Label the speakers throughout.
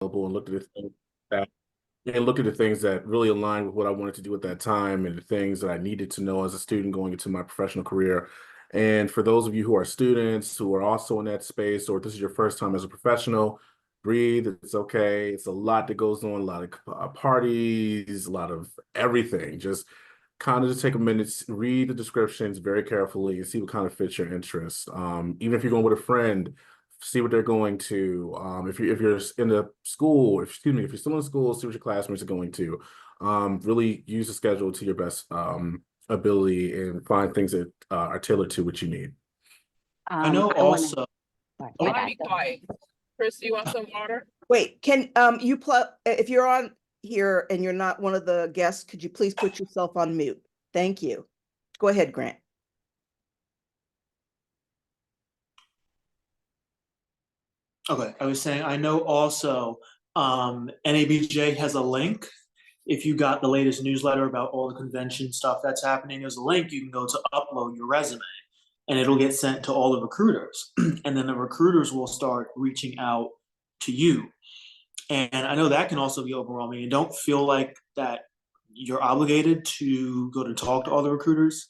Speaker 1: available and looked at the things that looked at the things that really aligned with what I wanted to do at that time and the things that I needed to know as a student going into my professional career. And for those of you who are students who are also in that space, or if this is your first time as a professional, breathe. It's okay. It's a lot that goes on, a lot of parties, a lot of everything. Just kind of just take a minute, read the descriptions very carefully and see what kind of fits your interest. Even if you're going with a friend, see what they're going to. If you're in the school, excuse me, if you're still in school, see what your classmates are going to. Really use the schedule to your best ability and find things that are tailored to what you need.
Speaker 2: I know
Speaker 3: I want to.
Speaker 2: also,
Speaker 3: Sorry,
Speaker 2: oh,
Speaker 3: my
Speaker 4: You want to
Speaker 3: bad.
Speaker 4: be quiet. Chris, you want some water?
Speaker 5: Wait, can you plug if you're on here and you're not one of the guests, could you please put yourself on mute? Thank you. Go ahead, Grant.
Speaker 2: okay, I was saying, I know also NABJ has a link. If you got the latest newsletter about all the convention stuff that's happening, there's a link you can go to upload your resume and it'll get sent to all the recruiters. And then the recruiters will start reaching out to you. And I know that can also be overwhelming. And don't feel like that you're obligated to go to talk to all the recruiters.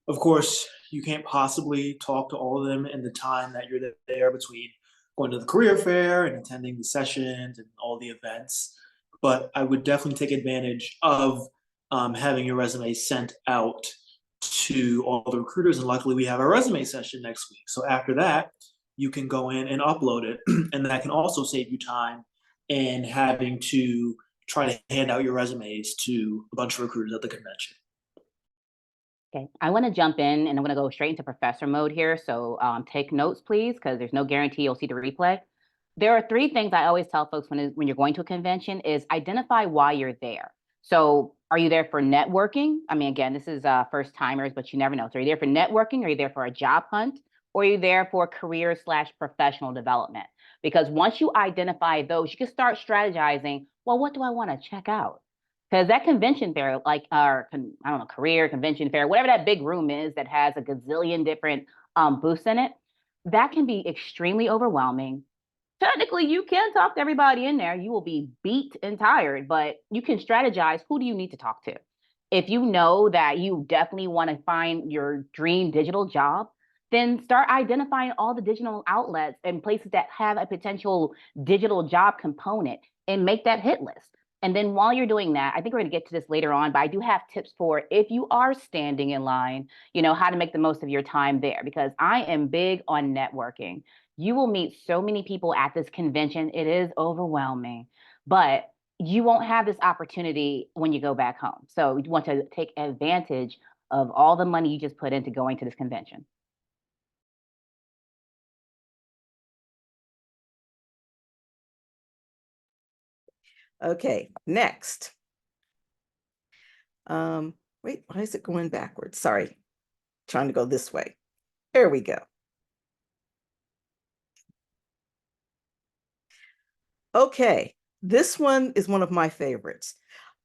Speaker 2: Of course, you can't possibly talk to all of them in the time that you're there between going to the career fair and attending the sessions and all the events. But I would definitely take advantage of having your resume sent out to all the recruiters. And luckily, we have a resume session next week. So after that, you can go in and upload it. And that can also save you time in having to try to hand out your resumes to a bunch of recruiters at the convention.
Speaker 3: Okay, I want to jump in and I'm going to go straight into professor mode here. So take notes, please, because there's no guarantee you'll see the replay. There are three things I always tell folks when you're going to a convention is identify why you're there. So are you there for networking? I mean, again, this is first timers, but you never know. So are you there for networking? Are you there for a job hunt? Or are you there for career/professional development? Because once you identify those, you can start strategizing, well, what do I want to check out? Because that convention fair, like our, I don't know, career convention fair, whatever that big room is that has a gazillion different booths in it, that can be extremely overwhelming. Technically, you can talk to everybody in there. You will be beat and tired, but you can strategize. Who do you need to talk to? If you know that you definitely want to find your dream digital job, then start identifying all the digital outlets and places that have a potential digital job component and make that hit list. And then while you're doing that, I think we're going to get to this later on, but I do have tips for if you are standing in line, how to make the most of your time there, because I am big on networking. You will meet so many people at this convention. It is overwhelming, but you won't have this opportunity when you go back home. So you want to take advantage of all the money you just put into going to this convention.
Speaker 5: Okay, next. Wait, why is it going backwards? Sorry, trying to go this way. There we go. Okay, this one is one of my favorites.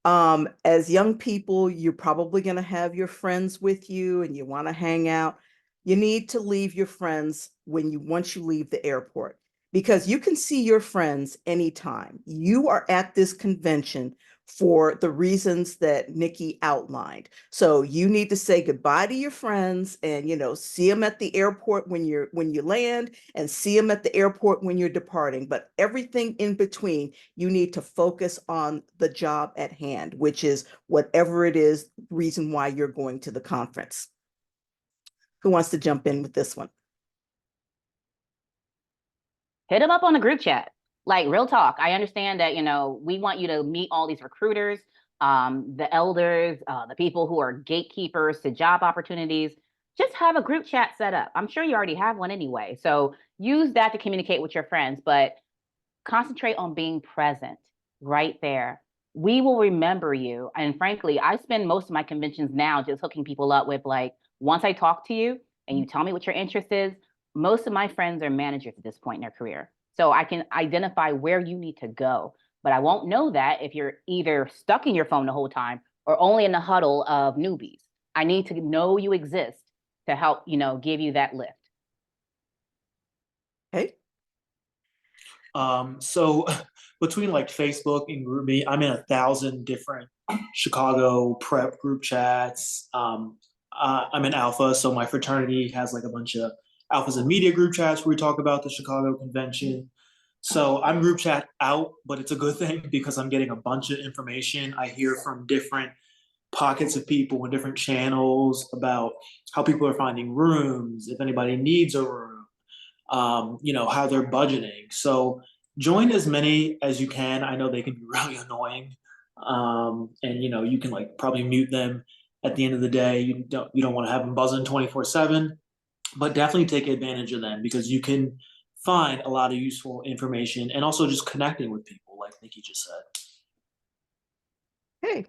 Speaker 5: As young people, you're probably going to have your friends with you and you want to hang out. You need to leave your friends once you leave the airport, because you can see your friends anytime. You are at this convention for the reasons that Nikki outlined. So you need to say goodbye to your friends and, see them at the airport when you land, and see them at the airport when you're departing. But everything in between, you need to focus on the job at hand, which is whatever it is, reason why you're going to the conference. Who wants to jump in with this one?
Speaker 3: Hit them up on the group chat. Like, real talk. I understand that, we want you to meet all these recruiters, the elders, the people who are gatekeepers to job opportunities. Just have a group chat set up. I'm sure you already have one anyway. So use that to communicate with your friends, but concentrate on being present right there. We will remember you. And frankly, I spend most of my conventions now just hooking people up with, like, once I talk to you and you tell me what your interest is, most of my friends are managers at this point in their career. So I can identify where you need to go. But I won't know that if you're either stuck in your phone the whole time or only in the huddle of newbies. I need to know you exist to help, give you that lift.
Speaker 5: Okay.
Speaker 2: So between like Facebook and GroupMe, I'm in 1,000 different Chicago prep group chats. I'm in Alpha, so my fraternity has like a bunch of Alphas and Media group chats where we talk about the Chicago convention. So I'm group chat out, but it's a good thing because I'm getting a bunch of information. I hear from different pockets of people and different channels about how people are finding rooms, if anybody needs a room, how they're budgeting. So join as many as you can. I know they can be really annoying. And you can like probably mute them at the end of the day. You don't want to have them buzzing 24/7, but definitely take advantage of them because you can find a lot of useful information and also just connecting with people, like Nikki just said.
Speaker 5: Okay.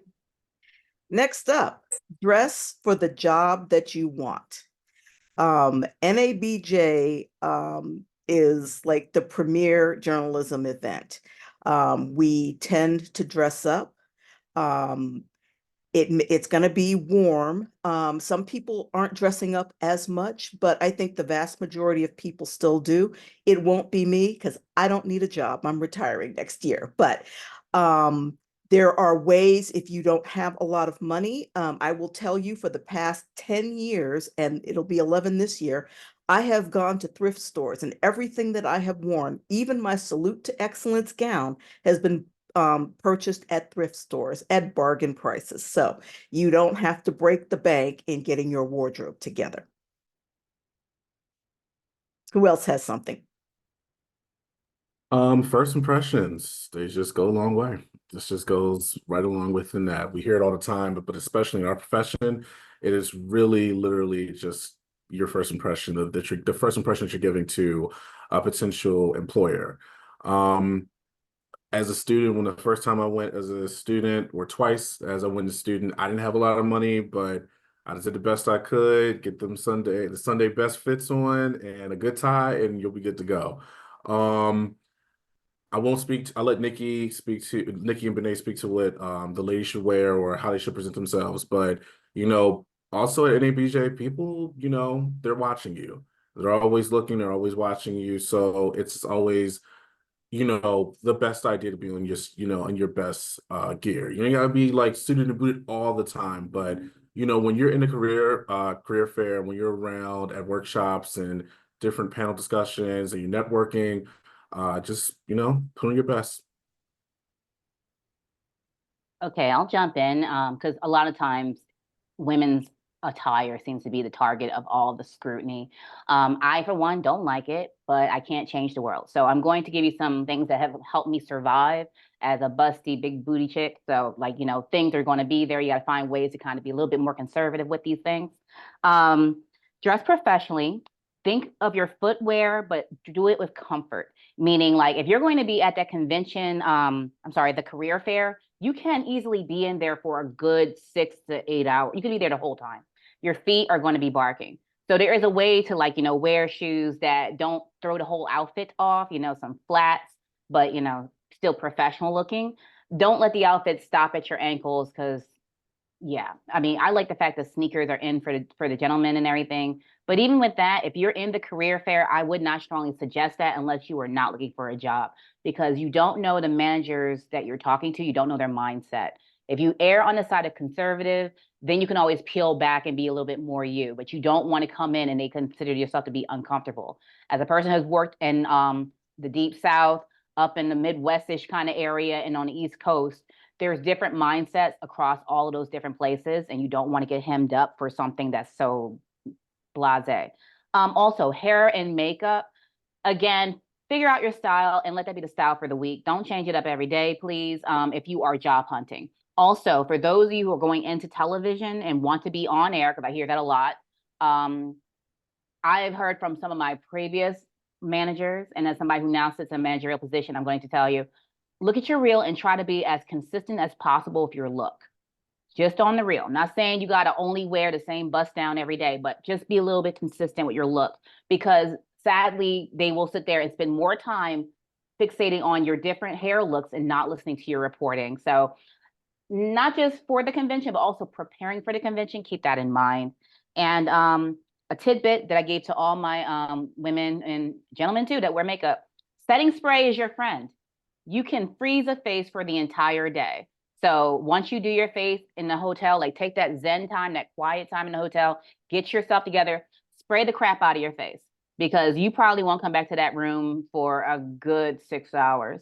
Speaker 5: Next up, dress for the job that you want. NABJ is like the premier journalism event. We tend to dress up. It's going to be warm. Some people aren't dressing up as much, but I think the vast majority of people still do. It won't be me because I don't need a job. I'm retiring next year. But there are ways if you don't have a lot of money. I will tell you for the past 10 years, and it'll be 11 this year, I have gone to thrift stores and everything that I have worn, even my Salute to Excellence gown, has been purchased at thrift stores at bargain prices. So you don't have to break the bank in getting your wardrobe together. Who else has something?
Speaker 1: First impressions, they just go a long way. This just goes right along within that. We hear it all the time, but especially in our profession, it is really literally just your first impression of the first impression that you're giving to a potential employer. As a student, when the first time I went as a student, or twice as I went as a student, I didn't have a lot of money, but I just did the best I could, get the Sunday best fits on and a good tie, and you'll be good to go. Um, I won't speak. I'll let Nikki and Benet speak to what the ladies should wear or how they should present themselves. But also at NABJ, people, they're watching you. They're always looking. They're always watching you. So it's always the best idea to be on in your best gear. You gotta be like suited and booted all the time, but when you're in the career fair, when you're around at workshops and different panel discussions and you're networking, just put on your best.
Speaker 3: Okay, I'll jump in because a lot of times women's attire seems to be the target of all the scrutiny. I, for one, don't like it, but I can't change the world. So I'm going to give you some things that have helped me survive as a busty, big booty chick. So, like, things are going to be there. You got to find ways to kind of be a little bit more conservative with these things. Dress professionally. Think of your footwear, but do it with comfort. Meaning, like, if you're going to be at that convention, the career fair, you can easily be in there for a good 6 to 8 hours. You can be there the whole time. Your feet are going to be barking. So there is a way to wear shoes that don't throw the whole outfit off, some flats, but, still professional looking. Don't let the outfit stop at your ankles because yeah, I mean, I like the fact that sneakers are in for the gentlemen and everything. But even with that, if you're in the career fair, I would not strongly suggest that unless you are not looking for a job because you don't know the managers that you're talking to. You don't know their mindset. If you err on the side of conservative, then you can always peel back and be a little bit more you. But you don't want to come in and they consider yourself to be uncomfortable. As a person who's worked in the deep South, up in the Midwestish kind of area, and on the East Coast, there's different mindsets across all of those different places, and you don't want to get hemmed up for something that's so blasé. Also, hair and makeup. Again, figure out your style and let that be the style for the week. Don't change it up every day, please, if you are job hunting. Also, for those of you who are going into television and want to be on air, because I hear that a lot, I've heard from some of my previous managers, and as somebody who now sits in a managerial position, I'm going to tell you, look at your reel and try to be as consistent as possible with your look. Just on the reel. Not saying you got to only wear the same bust down every day, but just be a little bit consistent with your look because sadly, they will sit there and spend more time fixating on your different hair looks and not listening to your reporting. So not just for the convention, but also preparing for the convention. Keep that in mind. And a tidbit that I gave to all my women and gentlemen too that wear makeup, Setting spray is your friend. You can freeze a face for the entire day. So once you do your face in the hotel, like take that Zen time, that quiet time in the hotel, get yourself together, spray the crap out of your face because you probably won't come back to that room for a good 6 hours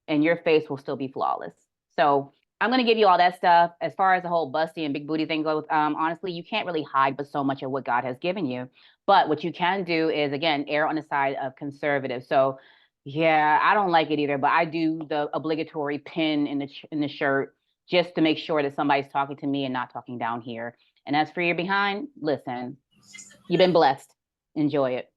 Speaker 3: and your face will still be flawless. So I'm going to give you all that stuff. As far as the whole busty and big booty thing goes, honestly, you can't really hide but so much of what God has given you. But what you can do is, again, err on the side of conservative. So yeah, I don't like it either, but I do the obligatory pin in the shirt just to make sure that somebody's talking to me and not talking down here. And as for your behind, listen, you've been blessed. Enjoy it.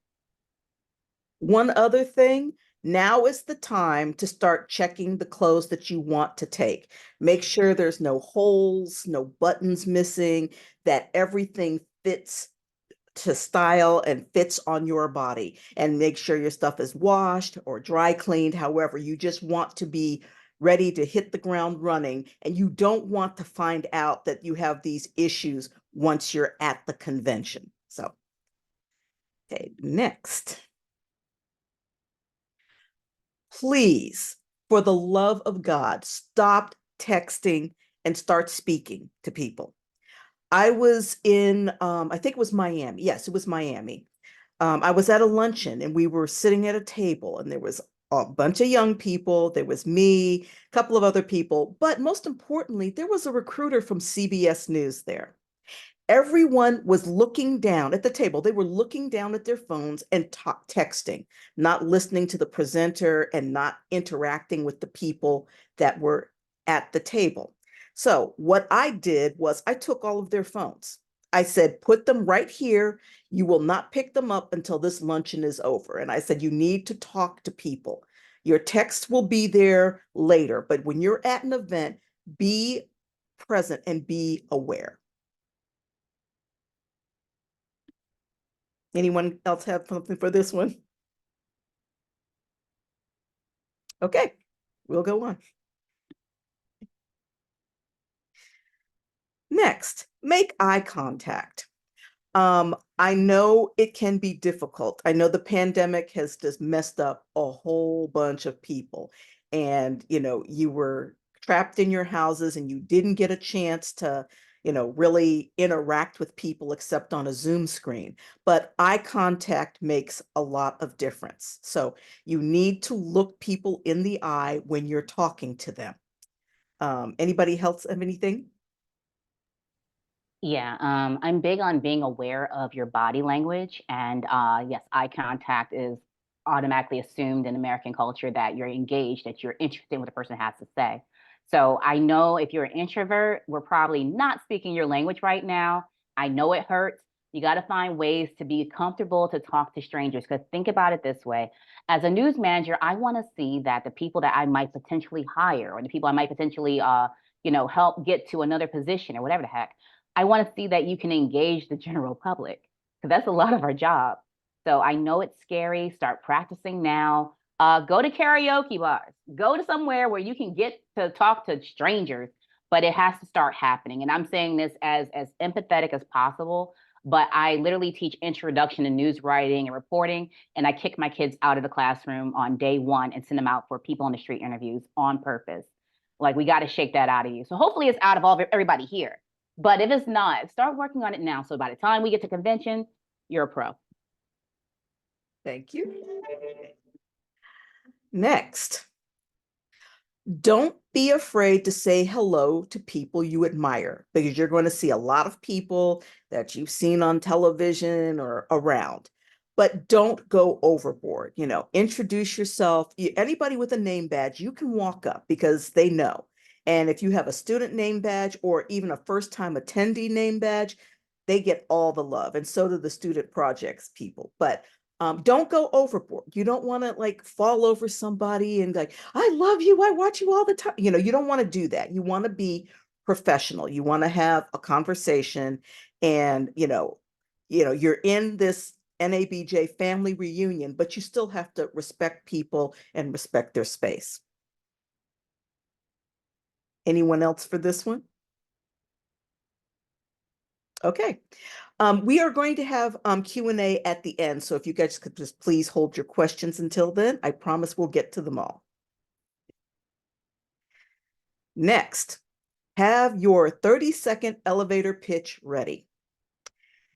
Speaker 5: One other thing, now is the time to start checking the clothes that you want to take. Make sure there's no holes, no buttons missing, that everything fits to style and fits on your body, and make sure your stuff is washed or dry cleaned. However, you just want to be ready to hit the ground running, and you don't want to find out that you have these issues once you're at the convention. So, okay, next. Please, for the love of God, stop texting and start speaking to people. I was in, I think it was Miami. Yes, it was Miami. I was at a luncheon and we were sitting at a table and there was a bunch of young people. There was me, a couple of other people, but most importantly, there was a recruiter from CBS News there. Everyone was looking down at the table. They were looking down at their phones and texting, not listening to the presenter and not interacting with the people that were at the table. So what I did was I took all of their phones. I said, put them right here. You will not pick them up until this luncheon is over. And I said, you need to talk to people. Your text will be there later, but when you're at an event, be present and be aware. Anyone else have something for this one? Okay, we'll go on. Next, make eye contact. I know it can be difficult. I know the pandemic has just messed up a whole bunch of people. And, you were trapped in your houses and you didn't get a chance to, really interact with people except on a Zoom screen. But eye contact makes a lot of difference. So you need to look people in the eye when you're talking to them. Anybody else have anything?
Speaker 3: Yeah, I'm big on being aware of your body language. And yes, eye contact is automatically assumed in American culture that you're engaged, that you're interested in what the person has to say. So I know if you're an introvert, we're probably not speaking your language right now. I know it hurts. You got to find ways to be comfortable to talk to strangers. Because think about it this way. As a news manager, I want to see that the people that I might potentially hire or the people I might potentially help get to another position or whatever the heck, I want to see that you can engage the general public because that's a lot of our job. So I know it's scary. Start practicing now. Go to karaoke bars. Go to somewhere where you can get to talk to strangers, but it has to start happening. And I'm saying this as empathetic as possible. But I literally teach introduction to news writing and reporting, and I kick my kids out of the classroom on day one and send them out for people on the street interviews on purpose. Like we got to shake that out of you. So hopefully it's out of everybody here. But if it's not, start working on it now. So by the time we get to convention, you're a pro.
Speaker 5: Thank you. Next, don't be afraid to say hello to people you admire because you're going to see a lot of people that you've seen on television or around. But don't go overboard. Introduce yourself. Anybody with a name badge, you can walk up because they know. And if you have a student name badge or even a first-time attendee name badge, they get all the love. And so do the student projects people. But don't go overboard. You don't want to like fall over somebody and like, I love you. I watch you all the time. You don't want to do that. You want to be professional. You want to have a conversation and, you're in this NABJ family reunion, but you still have to respect people and respect their space. Anyone else for this one? Okay. We are going to have Q&A at the end, so if you guys could just please hold your questions until then, I promise we'll get to them all. Next, have your 30-second elevator pitch ready.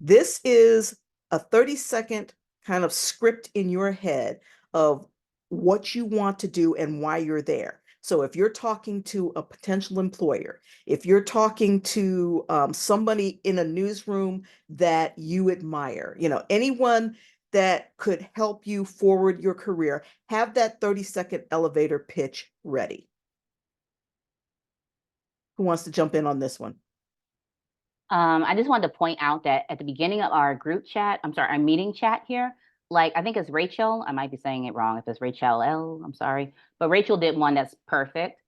Speaker 5: This is a 30-second kind of script in your head of what you want to do and why you're there. So if you're talking to a potential employer, if you're talking to somebody in a newsroom that you admire, anyone that could help you forward your career, have that 30-second elevator pitch ready. Who wants to jump in on this one?
Speaker 3: I just wanted to point out that at the beginning of our group chat, I'm sorry, our meeting chat here, like I think it's Rachel. I might be saying it wrong if it's Rachel L. I'm sorry, but Rachel did one that's perfect.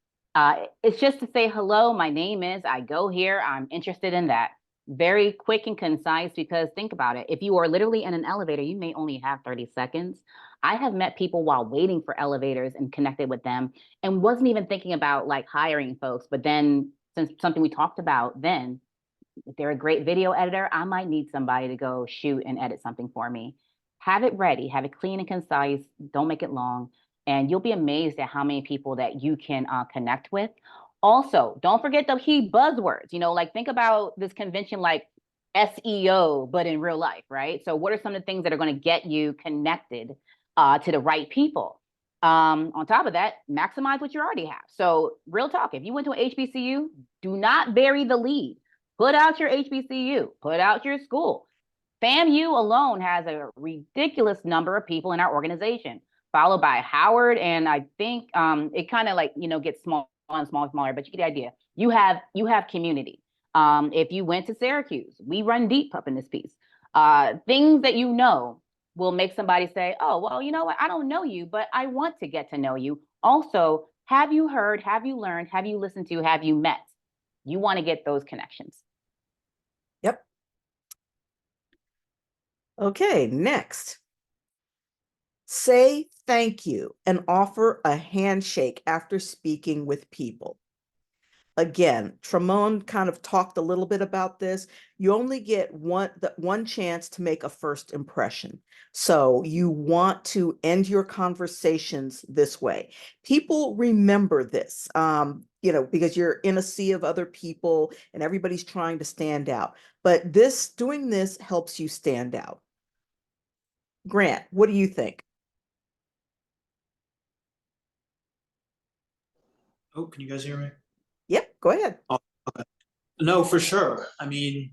Speaker 3: It's just to say hello. My name is. I go here. I'm interested in that. Very quick and concise. Because think about it. If you are literally in an elevator, you may only have 30 seconds. I have met people while waiting for elevators and connected with them, and wasn't even thinking about like hiring folks. But then, since something we talked about then, if they're a great video editor, I might need somebody to go shoot and edit something for me. Have it ready, have it clean and concise, don't make it long, and you'll be amazed at how many people that you can connect with. Also, don't forget the key buzzwords. Like think about this convention like SEO, but in real life, right? So what are some of the things that are going to get you connected to the right people? On top of that, maximize what you already have. So real talk, if you went to an HBCU, do not bury the lead. Put out your HBCU, put out your school. FAMU alone has a ridiculous number of people in our organization, followed by Howard. And I think it kind of like, gets small and smaller, but you get the idea. You have community. If you went to Syracuse, we run deep up in this piece. Things that will make somebody say, oh, well, you know what? I don't know you, but I want to get to know you. Also, have you heard, have you learned, have you listened to, have you met? You want to get those connections.
Speaker 5: Yep. Okay, next. Say thank you and offer a handshake after speaking with people. Again, Tramon kind of talked a little bit about this. You only get one chance to make a first impression. So you want to end your conversations this way. People remember this, because you're in a sea of other people and everybody's trying to stand out. But doing this helps you stand out. Grant, what do you think?
Speaker 2: Oh, can you guys hear me?
Speaker 5: Yep, go ahead.
Speaker 2: Oh, okay. No, for sure. I mean,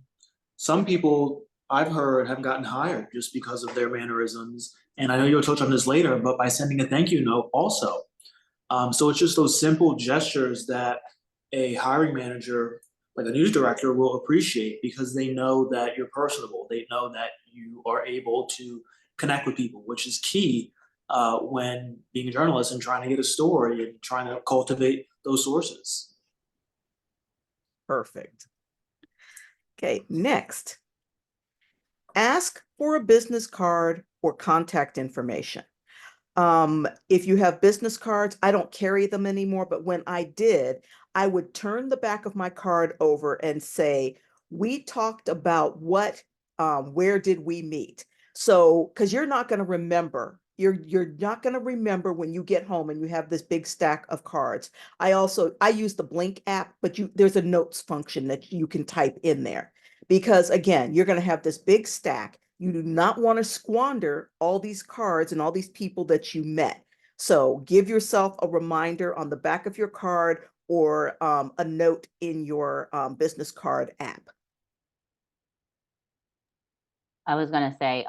Speaker 2: some people I've heard have gotten hired just because of their mannerisms. And I know you'll touch on this later, but by sending a thank you note also. So it's just those simple gestures that a hiring manager, like a news director, will appreciate because they know that you're personable. They know that you are able to connect with people, which is key when being a journalist and trying to get a story and trying to cultivate those sources.
Speaker 5: Perfect. Okay, next. Ask for a business card or contact information. If you have business cards, I don't carry them anymore, but when I did, I would turn the back of my card over and say, we talked about where did we meet? So, because you're not going to remember, you're not going to remember when you get home and you have this big stack of cards. I use the Blink app, but there's a notes function that you can type in there. Because again, you're going to have this big stack. You do not want to squander all these cards and all these people that you met. So give yourself a reminder on the back of your card or a note in your business card app.
Speaker 3: I was going to say,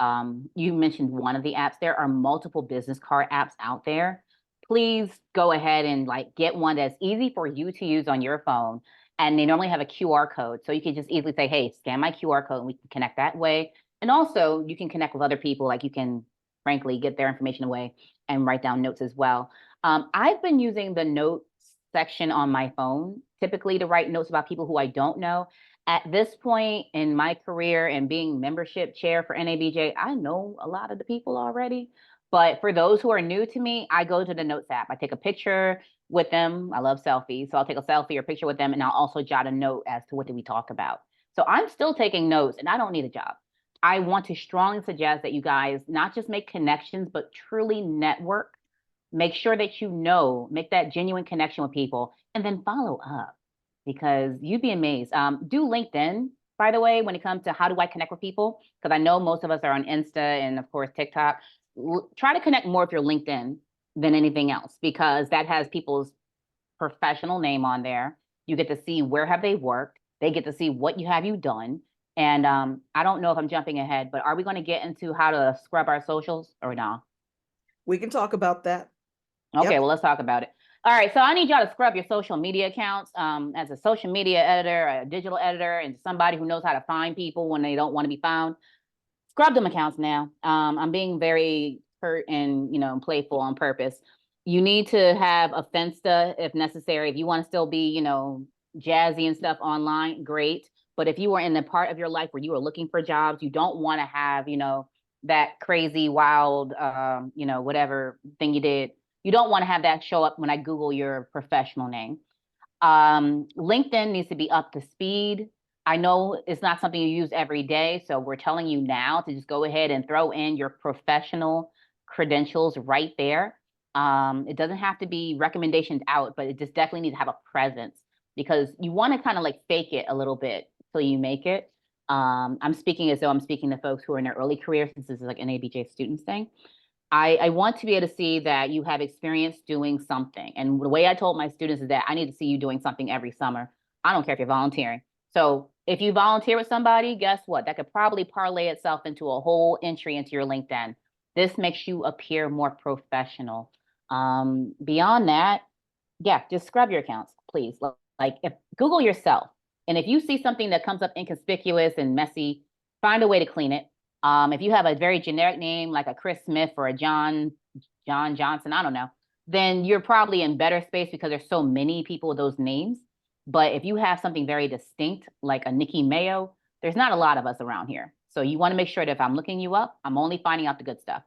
Speaker 3: you mentioned one of the apps. There are multiple business card apps out there. Please go ahead and get one that's easy for you to use on your phone. And they normally have a QR code. So you can just easily say, hey, scan my QR code and we can connect that way. And also you can connect with other people. Like you can, frankly, get their information away and write down notes as well. I've been using the notes section on my phone, typically to write notes about people who I don't know. At this point in my career and being membership chair for NABJ, I know a lot of the people already. But for those who are new to me, I go to the Notes app. I take a picture with them. I love selfies. So I'll take a selfie or picture with them, and I'll also jot a note as to what did we talk about. So I'm still taking notes and I don't need a job. I want to strongly suggest that you guys not just make connections, but truly network. Make sure that you know, make that genuine connection with people, and then follow up because you'd be amazed. Do LinkedIn, by the way, when it comes to how do I connect with people, because I know most of us are on Insta and of course TikTok. Try to connect more with your LinkedIn than anything else because that has people's professional name on there. You get to see where have they worked. They get to see what you done. And I don't know if I'm jumping ahead, but are we going to get into how to scrub our socials or no?
Speaker 5: We can talk about that.
Speaker 3: Okay,
Speaker 5: Yep.
Speaker 3: well, let's talk about it. All right, so I need y'all to scrub your social media accounts. As a social media editor, a digital editor, and somebody who knows how to find people when they don't want to be found, scrub them accounts now. I'm being very curt and playful on purpose. You need to have a Finsta if necessary. If you want to still be, jazzy and stuff online, great. But if you are in the part of your life where you are looking for jobs, you don't want to have, that crazy, wild, whatever thing you did. You don't want to have that show up when I Google your professional name. LinkedIn needs to be up to speed. I know it's not something you use every day, so we're telling you now to just go ahead and throw in your professional credentials right there. It doesn't have to be recommendations out, but it just definitely needs to have a presence because you want to kind of like fake it a little bit till you make it. I'm speaking as though I'm speaking to folks who are in their early career since this is like an ABJ students thing. I want to be able to see that you have experience doing something. And the way I told my students is that I need to see you doing something every summer. I don't care if you're volunteering. So if you volunteer with somebody, guess what? That could probably parlay itself into a whole entry into your LinkedIn. This makes you appear more professional. Beyond that, yeah, just scrub your accounts, please. Like if Google yourself, and if you see something that comes up inconspicuous and messy, find a way to clean it. If you have a very generic name like a Chris Smith or a John Johnson, I don't know, then you're probably in better space because there's so many people with those names. But if you have something very distinct like a Nikki Mayo, there's not a lot of us around here. So you want to make sure that if I'm looking you up, I'm only finding out the good stuff.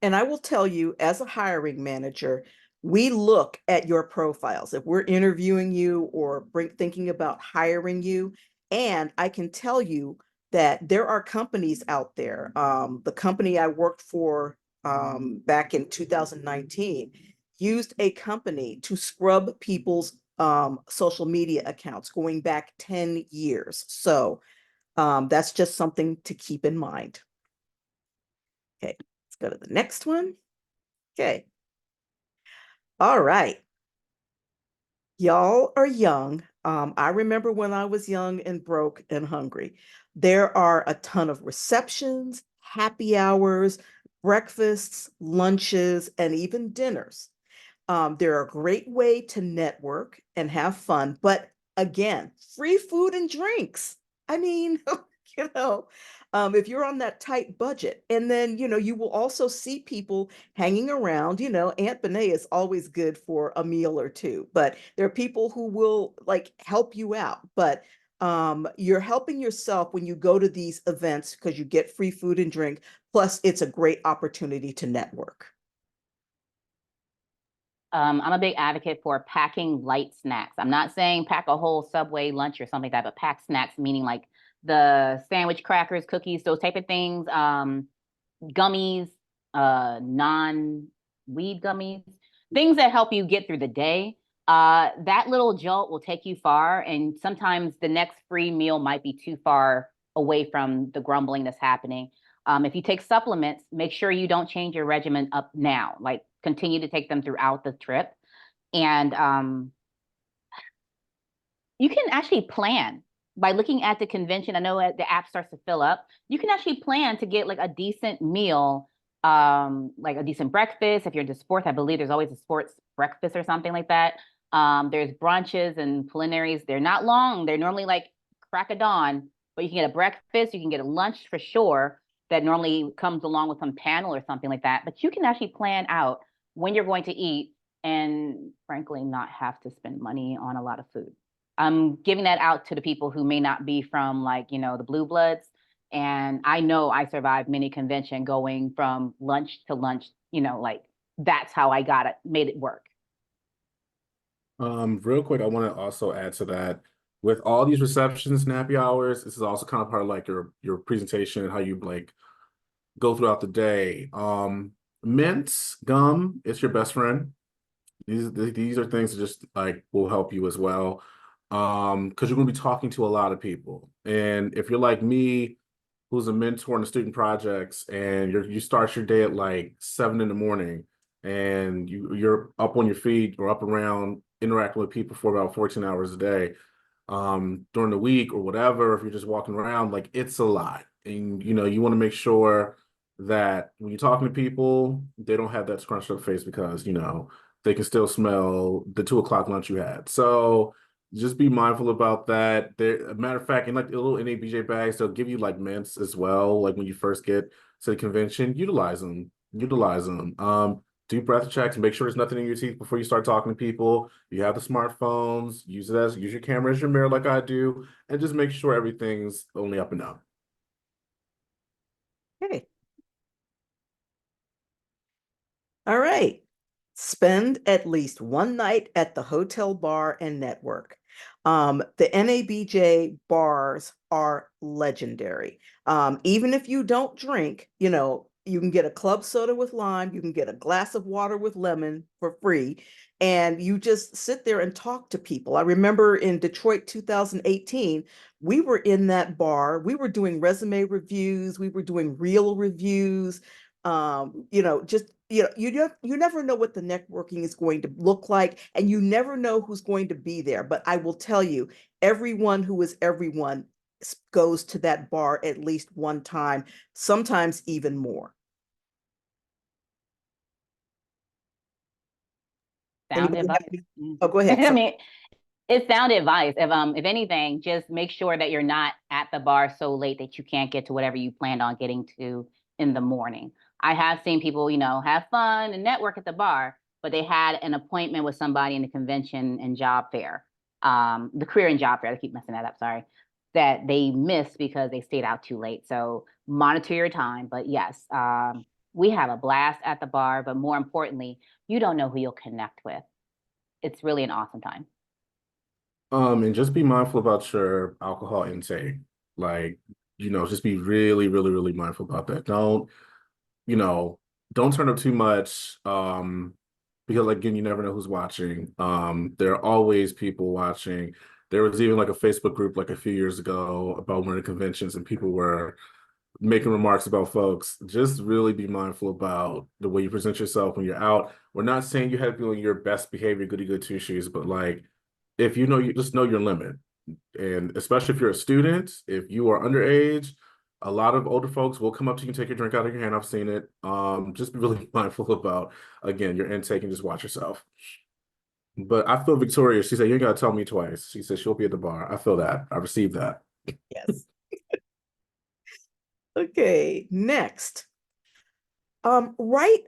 Speaker 5: And I will tell you, as a hiring manager, we look at your profiles if we're interviewing you or thinking about hiring you. And I can tell you that there are companies out there. The company I worked for back in 2019 used a company to scrub people's social media accounts going back 10 years. So that's just something to keep in mind. Okay. Let's go to the next one. Okay. All right. Y'all are young. I remember when I was young and broke and hungry. There are a ton of receptions, happy hours, breakfasts, lunches, and even dinners. They're a great way to network and have fun, but again, free food and drinks. I mean, you know, if you're on that tight budget, and then, you will also see people hanging around, Aunt Benet is always good for a meal or two, but there are people who will like help you out. But you're helping yourself when you go to these events because you get free food and drink. Plus, it's a great opportunity to network.
Speaker 3: I'm a big advocate for packing light snacks. I'm not saying pack a whole Subway lunch or something like that, but pack snacks, meaning like the sandwich, crackers, cookies, those type of things, gummies, non-weed gummies, things that help you get through the day. That little jolt will take you far, and sometimes the next free meal might be too far away from the grumbling that's happening. If you take supplements, make sure you don't change your regimen up now. Like continue to take them throughout the trip. And you can actually plan by looking at the convention. I know the app starts to fill up. You can actually plan to get like a decent meal, like a decent breakfast. If you're into sports, I believe there's always a sports breakfast or something like that. There's brunches and plenaries. They're not long. They're normally like crack of dawn, but you can get a breakfast. You can get a lunch for sure that normally comes along with some panel or something like that. But you can actually plan out when you're going to eat and frankly not have to spend money on a lot of food. I'm giving that out to the people who may not be from like, the blue bloods. And I know I survived many convention going from lunch to lunch, like that's how I got it, made it work.
Speaker 1: Real quick, I want to also add to that. with all these receptions and happy hours, this is also kind of part of like your presentation and how you like go throughout the day. Mints, gum, it's your best friend. These are things that just like will help you as well. Because you're gonna be talking to a lot of people. And if you're like me, who's a mentor in the student projects, and you start your day at like 7 in the morning and you're up on your feet or up around interacting with people for about 14 hours a day during the week or whatever, if you're just walking around, like it's a lot. And you want to make sure that when you're talking to people, they don't have that scrunched up face because they can still smell the 2 o'clock lunch you had. So just be mindful about that. There, a matter of fact, in like the little NABJ bags, they'll give you like mints as well. Like when you first get to the convention, utilize them. Utilize them. Do breath checks, make sure there's nothing in your teeth before you start talking to people. You have the smartphones, use your camera as your mirror like I do, and just make sure everything's only up and up.
Speaker 5: Okay. All right. Spend at least one night at the hotel bar and network. The NABJ bars are legendary. Even if you don't drink, you can get a club soda with lime, you can get a glass of water with lemon for free, and you just sit there and talk to people. I remember in Detroit 2018, we were in that bar, we were doing resume reviews, we were doing reel reviews, just you never know what the networking is going to look like, and you never know who's going to be there. But I will tell you, everyone who is everyone goes to that bar at least one time, sometimes even more.
Speaker 3: Sound
Speaker 5: Anybody have
Speaker 3: advice.
Speaker 5: any?
Speaker 3: Mm.
Speaker 5: Oh, go ahead.
Speaker 3: I
Speaker 5: Sorry.
Speaker 3: mean, it's sound advice. If anything, just make sure that you're not at the bar so late that you can't get to whatever you planned on getting to in the morning. I have seen people, have fun and network at the bar, but they had an appointment with somebody in the convention and job fair, the career and job fair. I keep messing that up. Sorry, that they missed because they stayed out too late. So monitor your time. But yes, we have a blast at the bar. But more importantly, you don't know who you'll connect with. It's really an awesome time.
Speaker 1: And just be mindful about your alcohol intake. Like, just be really, really, really mindful about that. You know, don't turn up too much. Because like, again, you never know who's watching. There are always people watching. There was even like a Facebook group like a few years ago about one of the conventions, and people were making remarks about folks. Just really be mindful about the way you present yourself when you're out. We're not saying you have to be on your best behavior, goody good two shoes, but like if you just know your limit. And especially if you're a student, if you are underage, a lot of older folks will come up to you and take your drink out of your hand. I've seen it. Just be really mindful about, again, your intake and just watch yourself. But I feel Victoria. She said, you ain't got to tell me twice. She said she'll be at the bar. I feel that. I received that.
Speaker 5: Yes. Okay, next. Write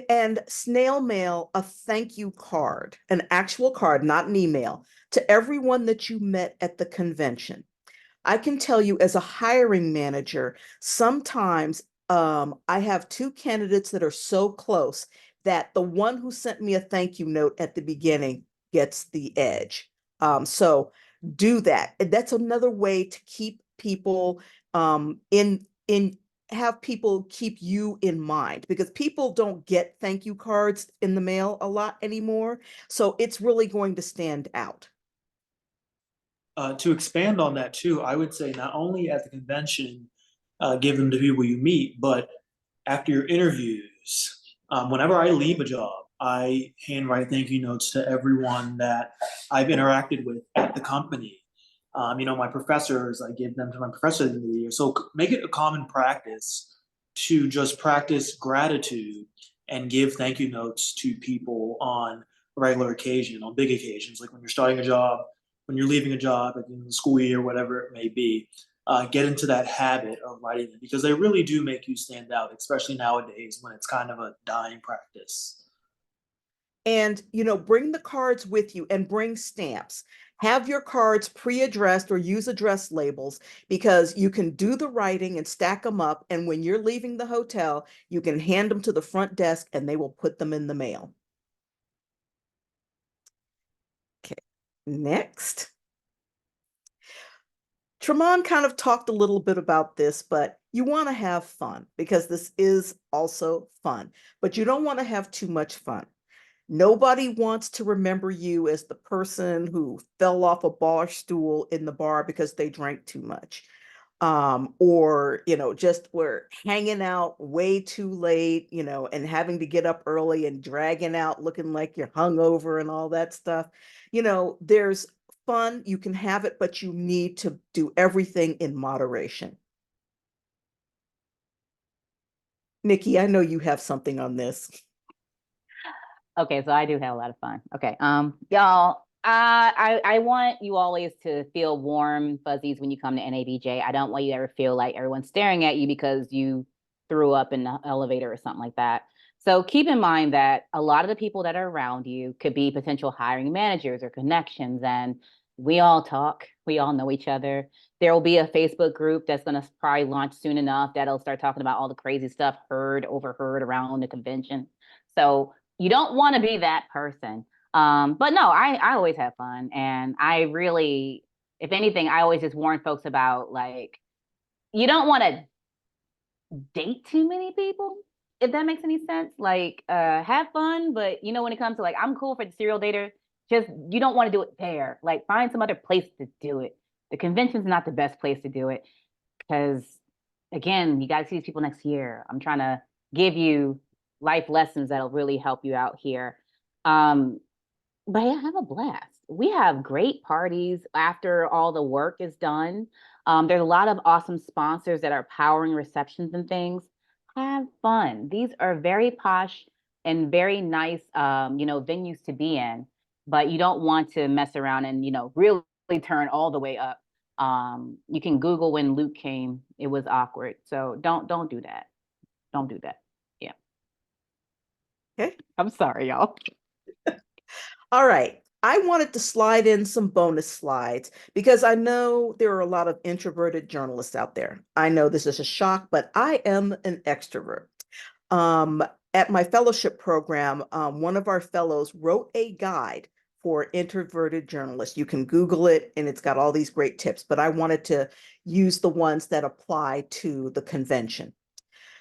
Speaker 5: and snail mail a thank you card, an actual card, not an email, to everyone that you met at the convention. I can tell you as a hiring manager, sometimes I have two candidates that are so close that the one who sent me a thank you note at the beginning gets the edge. So do that. That's another way to keep people in have people keep you in mind, because people don't get thank you cards in the mail a lot anymore. So it's really going to stand out.
Speaker 2: To expand on that too, I would say not only at the convention, give them to people you meet, but after your interviews. Whenever I leave a job, I handwrite thank you notes to everyone that I've interacted with at the company. My professors, I give them to my professor at the end of the year. So make it a common practice to just practice gratitude and give thank you notes to people on a regular occasion, on big occasions, like when you're starting a job, when you're leaving a job at the end of the school year, whatever it may be. Get into that habit of writing them, because they really do make you stand out, especially nowadays when it's kind of a dying practice.
Speaker 5: And bring the cards with you and bring stamps. Have your cards pre-addressed or use address labels, because you can do the writing and stack them up, and when you're leaving the hotel, you can hand them to the front desk and they will put them in the mail. Okay, next. Tremont kind of talked a little bit about this, but you want to have fun because this is also fun, but you don't want to have too much fun. Nobody wants to remember you as the person who fell off a bar stool in the bar because they drank too much. Or, just were hanging out way too late, and having to get up early and dragging out looking like you're hungover and all that stuff. There's fun, you can have it, but you need to do everything in moderation. Nikki, I know you have something on this.
Speaker 3: Okay, so I do have a lot of fun. Okay, y'all, I want you always to feel warm fuzzies when you come to NABJ. I don't want you to ever feel like everyone's staring at you because you threw up in the elevator or something like that. So keep in mind that a lot of the people that are around you could be potential hiring managers or connections, and we all talk, we all know each other. There will be a Facebook group that's going to probably launch soon enough that'll start talking about all the crazy stuff overheard around the convention. So you don't want to be that person. But no, I always have fun. And I really, if anything, I always just warn folks about like, you don't want to date too many people, if that makes any sense. Like, have fun, but when it comes to like, I'm cool for the serial dater, just you don't want to do it there. Like, find some other place to do it. The convention's not the best place to do it because, again, you got to see these people next year. I'm trying to give you life lessons that'll really help you out here. But yeah, have a blast. We have great parties after all the work is done. There's a lot of awesome sponsors that are powering receptions and things. Have fun. These are very posh and very nice, venues to be in, but you don't want to mess around and, really turn all the way up. You can Google when Luke came, it was awkward. So don't do that. Don't do that. Yeah.
Speaker 5: Okay.
Speaker 3: I'm sorry, y'all.
Speaker 5: All right. I wanted to slide in some bonus slides because I know there are a lot of introverted journalists out there. I know this is a shock, but I am an extrovert. At my fellowship program, one of our fellows wrote a guide for introverted journalists. You can Google it and it's got all these great tips, but I wanted to use the ones that apply to the convention.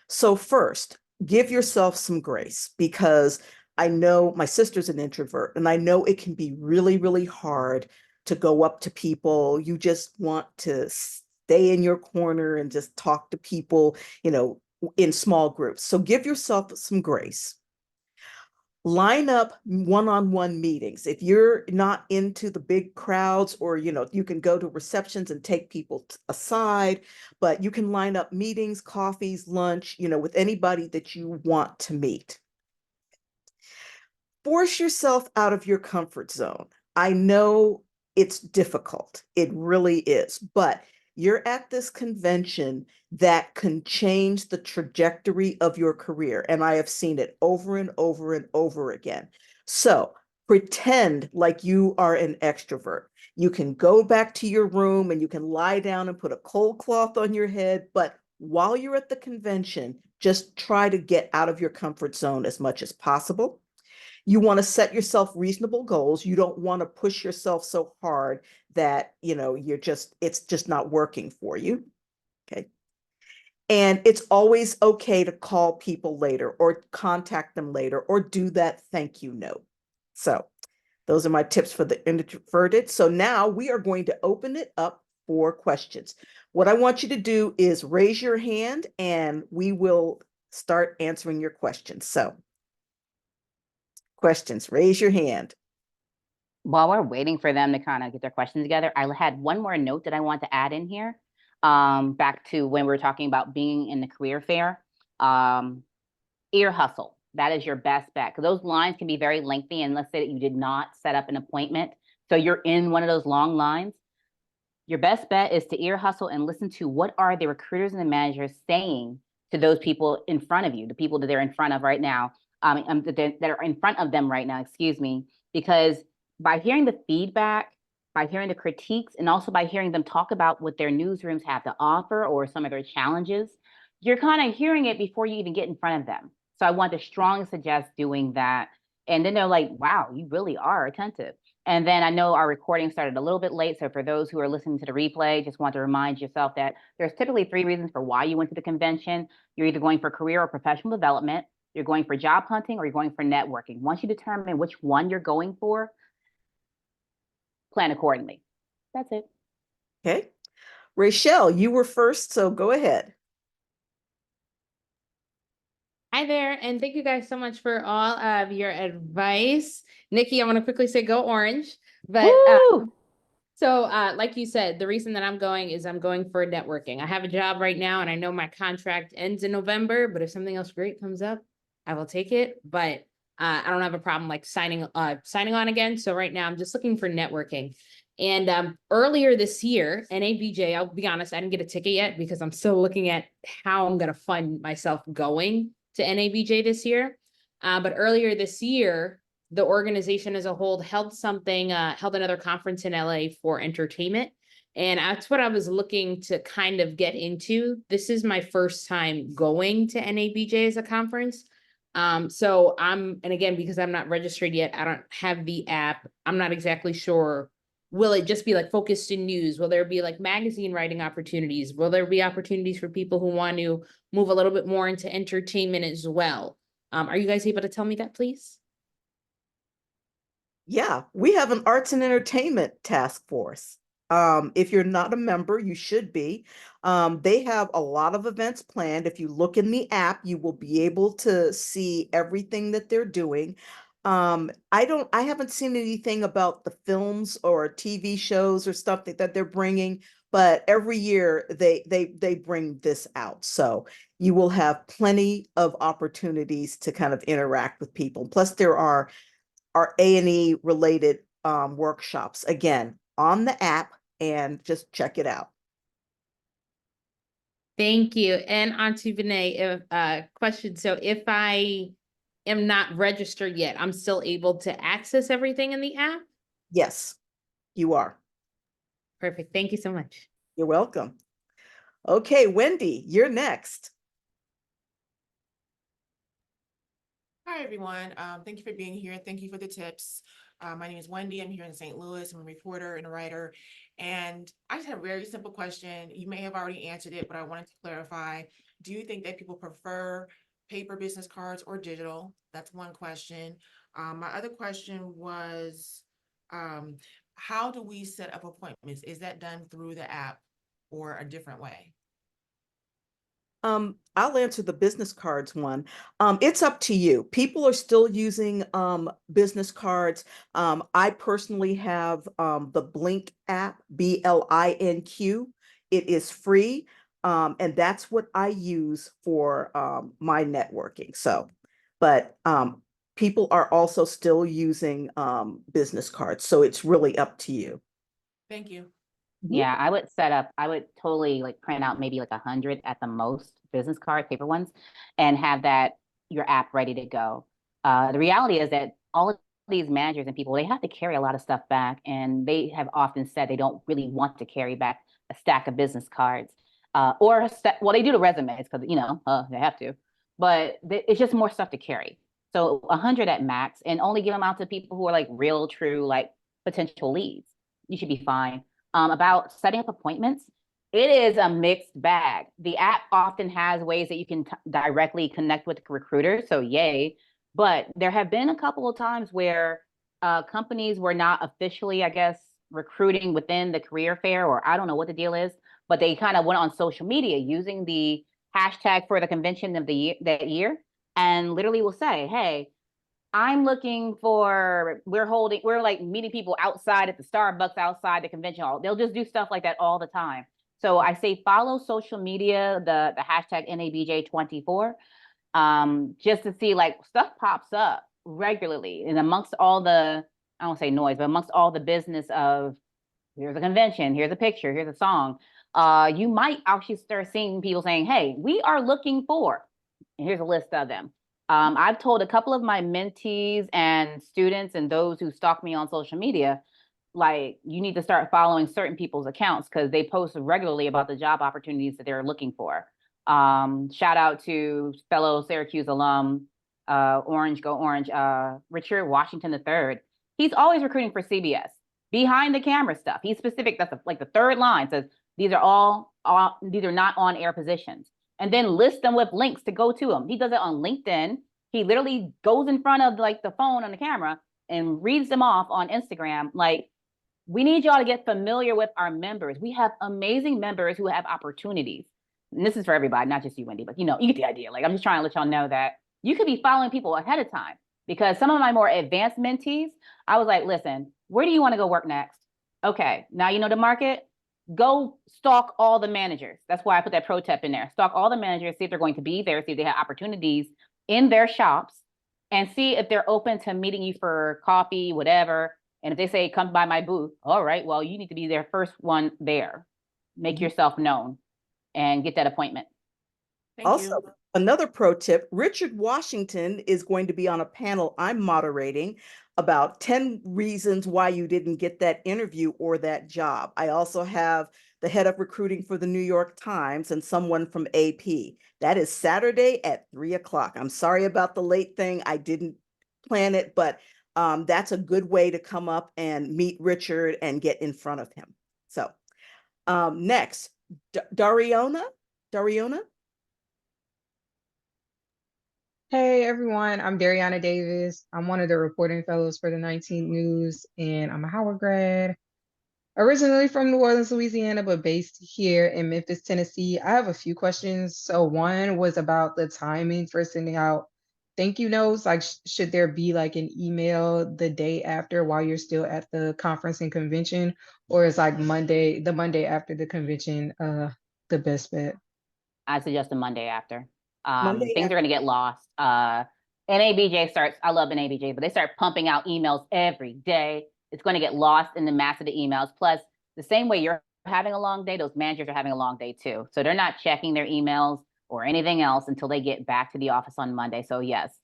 Speaker 5: So first, give yourself some grace because I know my sister's an introvert and I know it can be really, really hard to go up to people. You just want to stay in your corner and just talk to people, in small groups. So give yourself some grace. Line up one-on-one meetings. If you're not into the big crowds or, you can go to receptions and take people aside, but you can line up meetings, coffees, lunch, with anybody that you want to meet. Force yourself out of your comfort zone. I know it's difficult. It really is, but you're at this convention that can change the trajectory of your career. And I have seen it over and over and over again. So pretend like you are an extrovert. You can go back to your room and you can lie down and put a cold cloth on your head. But while you're at the convention, just try to get out of your comfort zone as much as possible. You want to set yourself reasonable goals. You don't want to push yourself so hard that, it's just not working for you. Okay. And it's always okay to call people later or contact them later or do that thank you note. So those are my tips for the introverted. So now we are going to open it up for questions. What I want you to do is raise your hand and we will start answering your questions. So questions, raise your hand.
Speaker 3: While we're waiting for them to kind of get their questions together, I had one more note that I want to add in here. Back to when we were talking about being in the career fair. Ear hustle. That is your best bet because those lines can be very lengthy. And let's say that you did not set up an appointment. So you're in one of those long lines. Your best bet is to ear hustle and listen to what are the recruiters and the managers saying to those people in front of you, the people that they're in front of right now, that are in front of them right now, excuse me, because by hearing the feedback, by hearing the critiques, and also by hearing them talk about what their newsrooms have to offer or some of their challenges, you're kind of hearing it before you even get in front of them. So I want to strongly suggest doing that. And then they're like, wow, you really are attentive. And then I know our recording started a little bit late. So for those who are listening to the replay, just want to remind yourself that there's typically 3 reasons for why you went to the convention. You're either going for career or professional development, you're going for job hunting, or you're going for networking. Once you determine which one you're going for, plan accordingly. That's it.
Speaker 5: Okay. Rachel, you were first, so go ahead.
Speaker 6: Hi there, and thank you guys so much for all of your advice. Nikki, I want to quickly say go orange. But
Speaker 3: Woo!
Speaker 6: like you said, the reason that I'm going is I'm going for networking. I have a job right now, and I know my contract ends in November, but if something else great comes up, I will take it. But I don't have a problem like signing on again. So right now I'm just looking for networking. And earlier this year, NABJ, I'll be honest, I didn't get a ticket yet because I'm still looking at how I'm going to fund myself going to NABJ this year. But earlier this year, the organization as a whole held another conference in LA for entertainment. And that's what I was looking to kind of get into. This is my first time going to NABJ as a conference. And again, because I'm not registered yet, I don't have the app. I'm not exactly sure. Will it just be like focused in news? Will there be like magazine writing opportunities? Will there be opportunities for people who want to move a little bit more into entertainment as well? Are you guys able to tell me that, please?
Speaker 5: Yeah, we have an arts and entertainment task force. If you're not a member, you should be. They have a lot of events planned. If you look in the app, you will be able to see everything that they're doing. I haven't seen anything about the films or TV shows or stuff that they're bringing, but every year they bring this out. So you will have plenty of opportunities to kind of interact with people. Plus, there are A&E related workshops, again, on the app, and just check it out.
Speaker 6: Thank you. And Auntie Vinay, question. So if I am not registered yet, I'm still able to access everything in the app?
Speaker 5: Yes, you are.
Speaker 6: Perfect. Thank you so much.
Speaker 5: You're welcome. Okay, Wendy, you're next.
Speaker 7: Hi, everyone. Thank you for being here. Thank you for the tips. My name is Wendy. I'm here in St. Louis. I'm a reporter and a writer. And I just have a very simple question. You may have already answered it, but I wanted to clarify. Do you think that people prefer paper business cards or digital? That's one question. My other question was, how do we set up appointments? Is that done through the app or a different way?
Speaker 5: I'll answer the business cards one. It's up to you. People are still using business cards. I personally have the Blink app, BLINQ. It is free, and that's what I use for my networking. So, but people are also still using business cards. So it's really up to you.
Speaker 7: Thank you.
Speaker 3: Yeah, I would totally like print out maybe like 100 at the most business card, paper ones, and have your app ready to go. The reality is that all of these managers and people, they have to carry a lot of stuff back, and they have often said they don't really want to carry back a stack of business cards, well, they do the resumes because, they have to, but it's just more stuff to carry. So 100 at max, and only give them out to people who are like real, true, like potential leads. You should be fine. About setting up appointments, it is a mixed bag. The app often has ways that you can directly connect with recruiters, so yay. But there have been a couple of times where companies were not officially, I guess, recruiting within the career fair, or I don't know what the deal is, but they kind of went on social media using the hashtag for the convention of the year, that year, and literally will say, hey, I'm looking for, we're like meeting people outside at the Starbucks outside the convention hall. They'll just do stuff like that all the time. So I say follow social media, the hashtag NABJ24, just to see like stuff pops up regularly. And amongst all the, I don't say noise, but amongst all the business of here's a convention, here's a picture, here's a song, you might actually start seeing people saying, hey, we are looking for, and here's a list of them. I've told a couple of my mentees and students and those who stalk me on social media, like, you need to start following certain people's accounts because they post regularly about the job opportunities that they're looking for. Shout out to fellow Syracuse alum, Orange, go Orange, Richard Washington III. He's always recruiting for CBS behind the camera stuff. He's specific. That's like the third line says these are these are not on air positions, and then list them with links to go to them. He does it on LinkedIn. He literally goes in front of like the phone on the camera and reads them off on Instagram. Like, we need y'all to get familiar with our members. We have amazing members who have opportunities. And this is for everybody, not just you, Wendy, but you get the idea. Like, I'm just trying to let y'all know that you could be following people ahead of time, because some of my more advanced mentees, I was like, listen, where do you want to go work next? Okay, now you know the market. Go stalk all the managers. That's why I put that pro tip in there. Stalk all the managers, see if they're going to be there, see if they have opportunities in their shops, and see if they're open to meeting you for coffee, whatever. And if they say, come by my booth, all right, well, you need to be their first one there. Make yourself known and get that appointment.
Speaker 7: Thank
Speaker 5: Also,
Speaker 7: you.
Speaker 5: another pro tip, Richard Washington is going to be on a panel I'm moderating about 10 reasons why you didn't get that interview or that job. I also have the head of recruiting for the New York Times and someone from AP. That is Saturday at 3 o'clock. I'm sorry about the late thing. I didn't plan it, but that's a good way to come up and meet Richard and get in front of him. So next, Dariona?
Speaker 8: Hey everyone, I'm Dariana Davis. I'm one of the reporting fellows for the 19th News, and I'm a Howard grad. Originally from New Orleans, Louisiana, but based here in Memphis, Tennessee. I have a few questions. So one was about the timing for sending out thank you notes. Like, should there be like an email the day after while you're still at the conference and convention, or is like the Monday after the convention, the best bet?
Speaker 3: I suggest the Monday after.
Speaker 5: Monday
Speaker 3: Things are going to get lost. NABJ starts, I love NABJ, but they start pumping out emails every day. It's going to get lost in the mass of the emails. Plus, the same way you're having a long day, those managers are having a long day too. So they're not checking their emails or anything else until they get back to the office on Monday. So yes,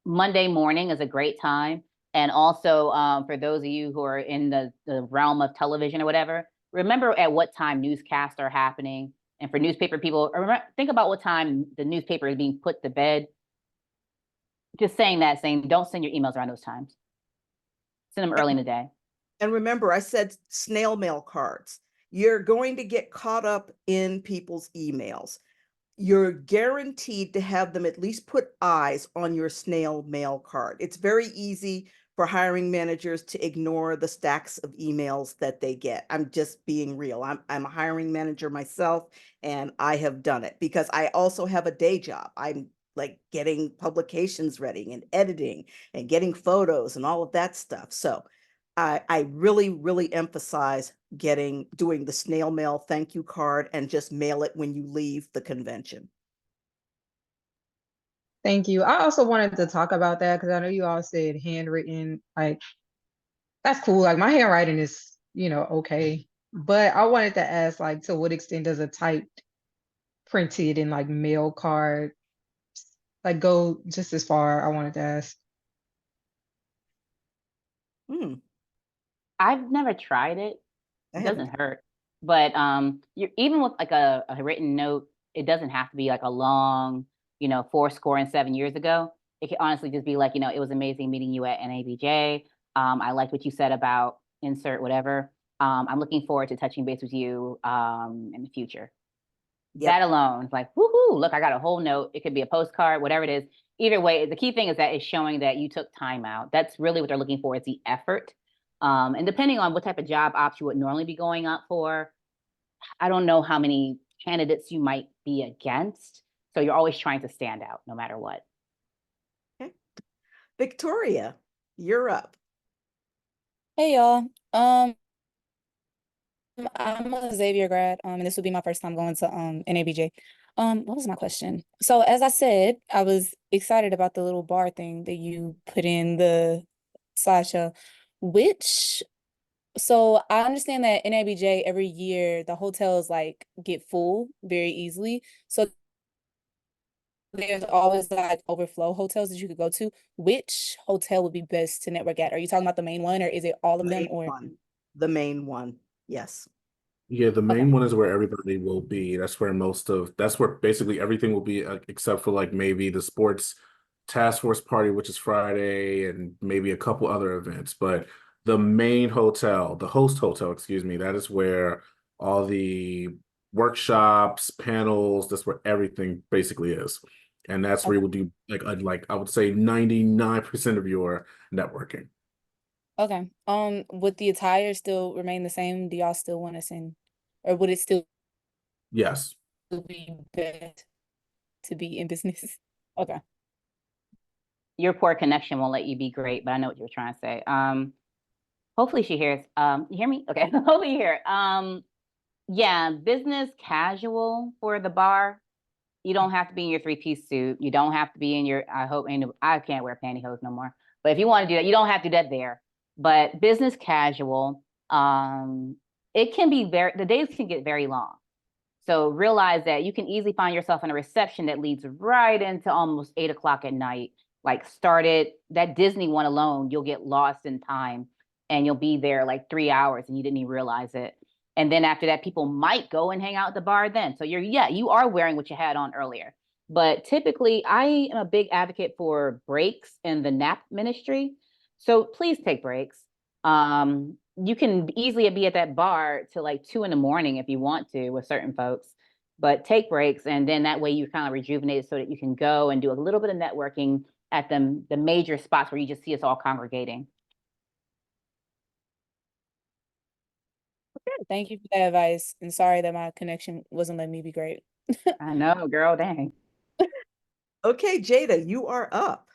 Speaker 3: Monday morning is a great time. And also, for those of you who are in the realm of television or whatever, remember at what time newscasts are happening. And for newspaper people, think about what time the newspaper is being put to bed. Just saying don't send your emails around those times. Send them early in the day.
Speaker 5: And remember, I said snail mail cards. You're going to get caught up in people's emails. You're guaranteed to have them at least put eyes on your snail mail card. It's very easy for hiring managers to ignore the stacks of emails that they get. I'm just being real. I'm a hiring manager myself, and I have done it because I also have a day job. I'm like getting publications ready and editing and getting photos and all of that stuff. So I really, really emphasize doing the snail mail thank you card and just mail it when you leave the convention.
Speaker 8: Thank you. I also wanted to talk about that because I know you all said handwritten, like that's cool. Like my handwriting is, okay. But I wanted to ask, like, to what extent does a typed, printed, and like mail card like go just as far? I wanted to ask.
Speaker 3: I've never tried it. It doesn't hurt. But you're even with like a written note, it doesn't have to be like a long, 7 years ago. It can honestly just be like, it was amazing meeting you at NABJ. I liked what you said about insert whatever. I'm looking forward to touching base with you in the future.
Speaker 5: Yep.
Speaker 3: That alone is like, woohoo, look, I got a whole note. It could be a postcard, whatever it is. Either way, the key thing is that it's showing that you took time out. That's really what they're looking for, is the effort. And depending on what type of job ops you would normally be going out for, I don't know how many candidates you might be against. So you're always trying to stand out no matter what.
Speaker 5: Okay. Victoria, you're up.
Speaker 9: Hey y'all. I'm a Xavier grad, and this will be my first time going to NABJ. What was my question? So as I said, I was excited about the little bar thing that you put in the slideshow. So I understand that NABJ every year the hotels like get full very easily. So there's always like overflow hotels that you could go to. Which hotel would be best to network at? Are you talking about the main one, or is it all of them? Or
Speaker 5: The main one, yes.
Speaker 1: Yeah, the
Speaker 9: okay.
Speaker 1: main one is where everybody will be. That's where basically everything will be, except for like maybe the sports task force party, which is Friday, and maybe a couple other events. But the main hotel, the host hotel, excuse me, that is where all the workshops, panels, that's where everything basically is. And that's where you will do like I would say 99% of your networking.
Speaker 9: Okay. Would the attire still remain the same? Do y'all still want us in, or would it still
Speaker 1: Yes.
Speaker 9: be best to be in business? Okay.
Speaker 3: Your poor connection won't let you be great, but I know what you're trying to say. Hopefully she hears. You hear me? Okay. Hopefully you hear it. Yeah, business casual for the bar. You don't have to be in your three-piece suit. You don't have to be in your, I can't wear pantyhose no more. But if you want to do that, you don't have to do that there. But business casual, it can be the days can get very long. So realize that you can easily find yourself in a reception that leads right into almost 8 o'clock at night. Like started that Disney one alone, you'll get lost in time and you'll be there like 3 hours and you didn't even realize it. And then after that, people might go and hang out at the bar then. So you are wearing what you had on earlier. But typically, I am a big advocate for breaks in the nap ministry. So please take breaks. You can easily be at that bar till like 2 in the morning if you want to with certain folks, but take breaks. And then that way you kind of rejuvenate so that you can go and do a little bit of networking at the major spots where you just see us all congregating.
Speaker 9: Thank you for that advice. And sorry that my connection wasn't letting me be great.
Speaker 3: I know, girl, dang.
Speaker 5: Okay, Jada, you are up.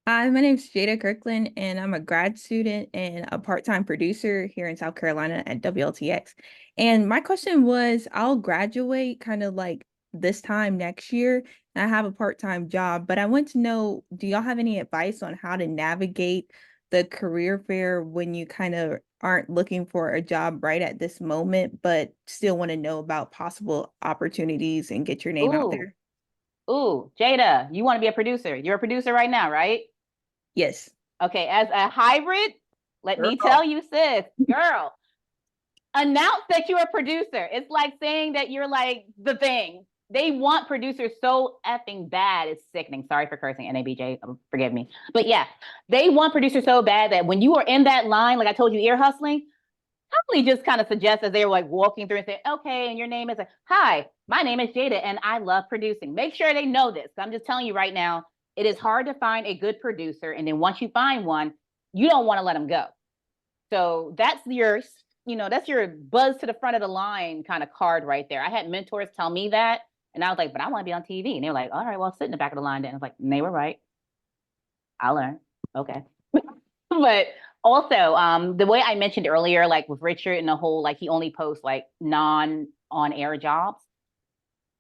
Speaker 10: Hi, my name's Jada Kirkland, and I'm a grad student and a part-time producer here in South Carolina at WLTX. And my question was, I'll graduate kind of like this time next year, and I have a part-time job, but I want to know, do y'all have any advice on how to navigate the career fair when you kind of aren't looking for a job right at this moment, but still want to know about possible opportunities and get your name out there?
Speaker 3: Ooh, Jada, you want to be a producer. You're a producer right now, right?
Speaker 10: Yes.
Speaker 3: Okay, as a hybrid, let me
Speaker 5: Girl.
Speaker 3: tell you, sis, girl, announce that you're a producer. It's like saying that you're like the thing. They want producers so effing bad. It's sickening. Sorry for cursing, NABJ. Forgive me. But yeah, they want producers so bad that when you are in that line, like I told you, ear hustling, probably just kind of suggest as they were like walking through and say, okay, and your name is like, hi, my name is Jada and I love producing. Make sure they know this. I'm just telling you right now, it is hard to find a good producer. And then once you find one, you don't want to let them go. So that's that's your buzz to the front of the line kind of card right there. I had mentors tell me that. And I was like, but I want to be on TV. And they were like, all right, well, sit in the back of the line then. I was like, and they were right. I'll learn. Okay. But also, the way I mentioned earlier, like with Richard and the whole, like he only posts like non-on-air jobs.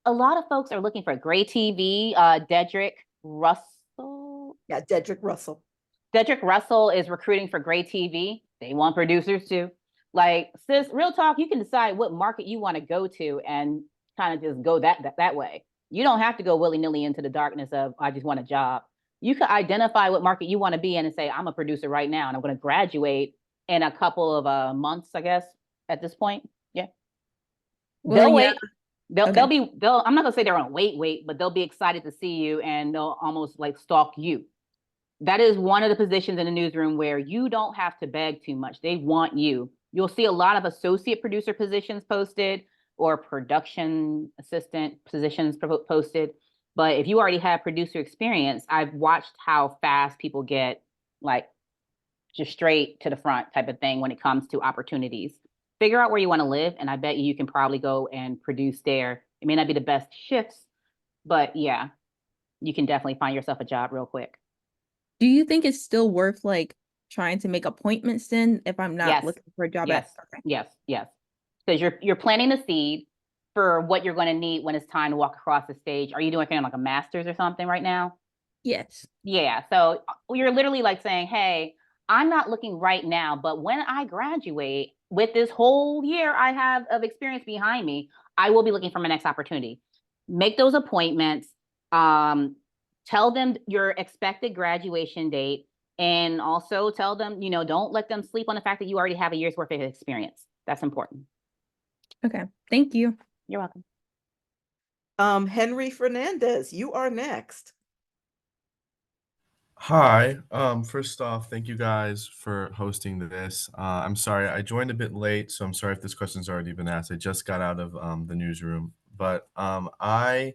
Speaker 3: A lot of folks are looking for Gray TV. Dedrick Russell.
Speaker 5: Yeah, Dedrick Russell.
Speaker 3: Dedrick Russell is recruiting for Gray TV. They want producers too. Like, sis, real talk, you can decide what market you want to go to and kind of just go that way. You don't have to go willy-nilly into the darkness of I just want a job. You could identify what market you want to be in and say, I'm a producer right now, and I'm going to graduate in a couple of months, I guess, at this point. Yeah.
Speaker 10: Well,
Speaker 3: They'll
Speaker 10: yeah.
Speaker 3: wait. They'll
Speaker 10: Okay.
Speaker 3: I'm not gonna say they're on wait, but they'll be excited to see you and they'll almost like stalk you. That is one of the positions in the newsroom where you don't have to beg too much. They want you. You'll see a lot of associate producer positions posted or production assistant positions posted. But if you already have producer experience, I've watched how fast people get like just straight to the front type of thing when it comes to opportunities. Figure out where you want to live, and I bet you can probably go and produce there. It may not be the best shifts, but yeah, you can definitely find yourself a job real quick.
Speaker 10: Do you think it's still worth like trying to make appointments then if I'm not
Speaker 3: Yes,
Speaker 10: looking for a job
Speaker 3: yes,
Speaker 10: okay.
Speaker 3: yes. Because you're planting the seed for what you're going to need when it's time to walk across the stage. Are you doing like a master's or something right now?
Speaker 10: Yes.
Speaker 3: Yeah. So you're literally like saying, hey, I'm not looking right now, but when I graduate with this whole year I have of experience behind me, I will be looking for my next opportunity. Make those appointments. Tell them your expected graduation date, and also tell them, don't let them sleep on the fact that you already have a year's worth of experience. That's important.
Speaker 10: Okay. Thank you.
Speaker 3: You're welcome.
Speaker 5: Henry Fernandez, you are next.
Speaker 11: Hi. First off, thank you guys for hosting this. I'm sorry I joined a bit late, so I'm sorry if this question's already been asked. I just got out of the newsroom, but I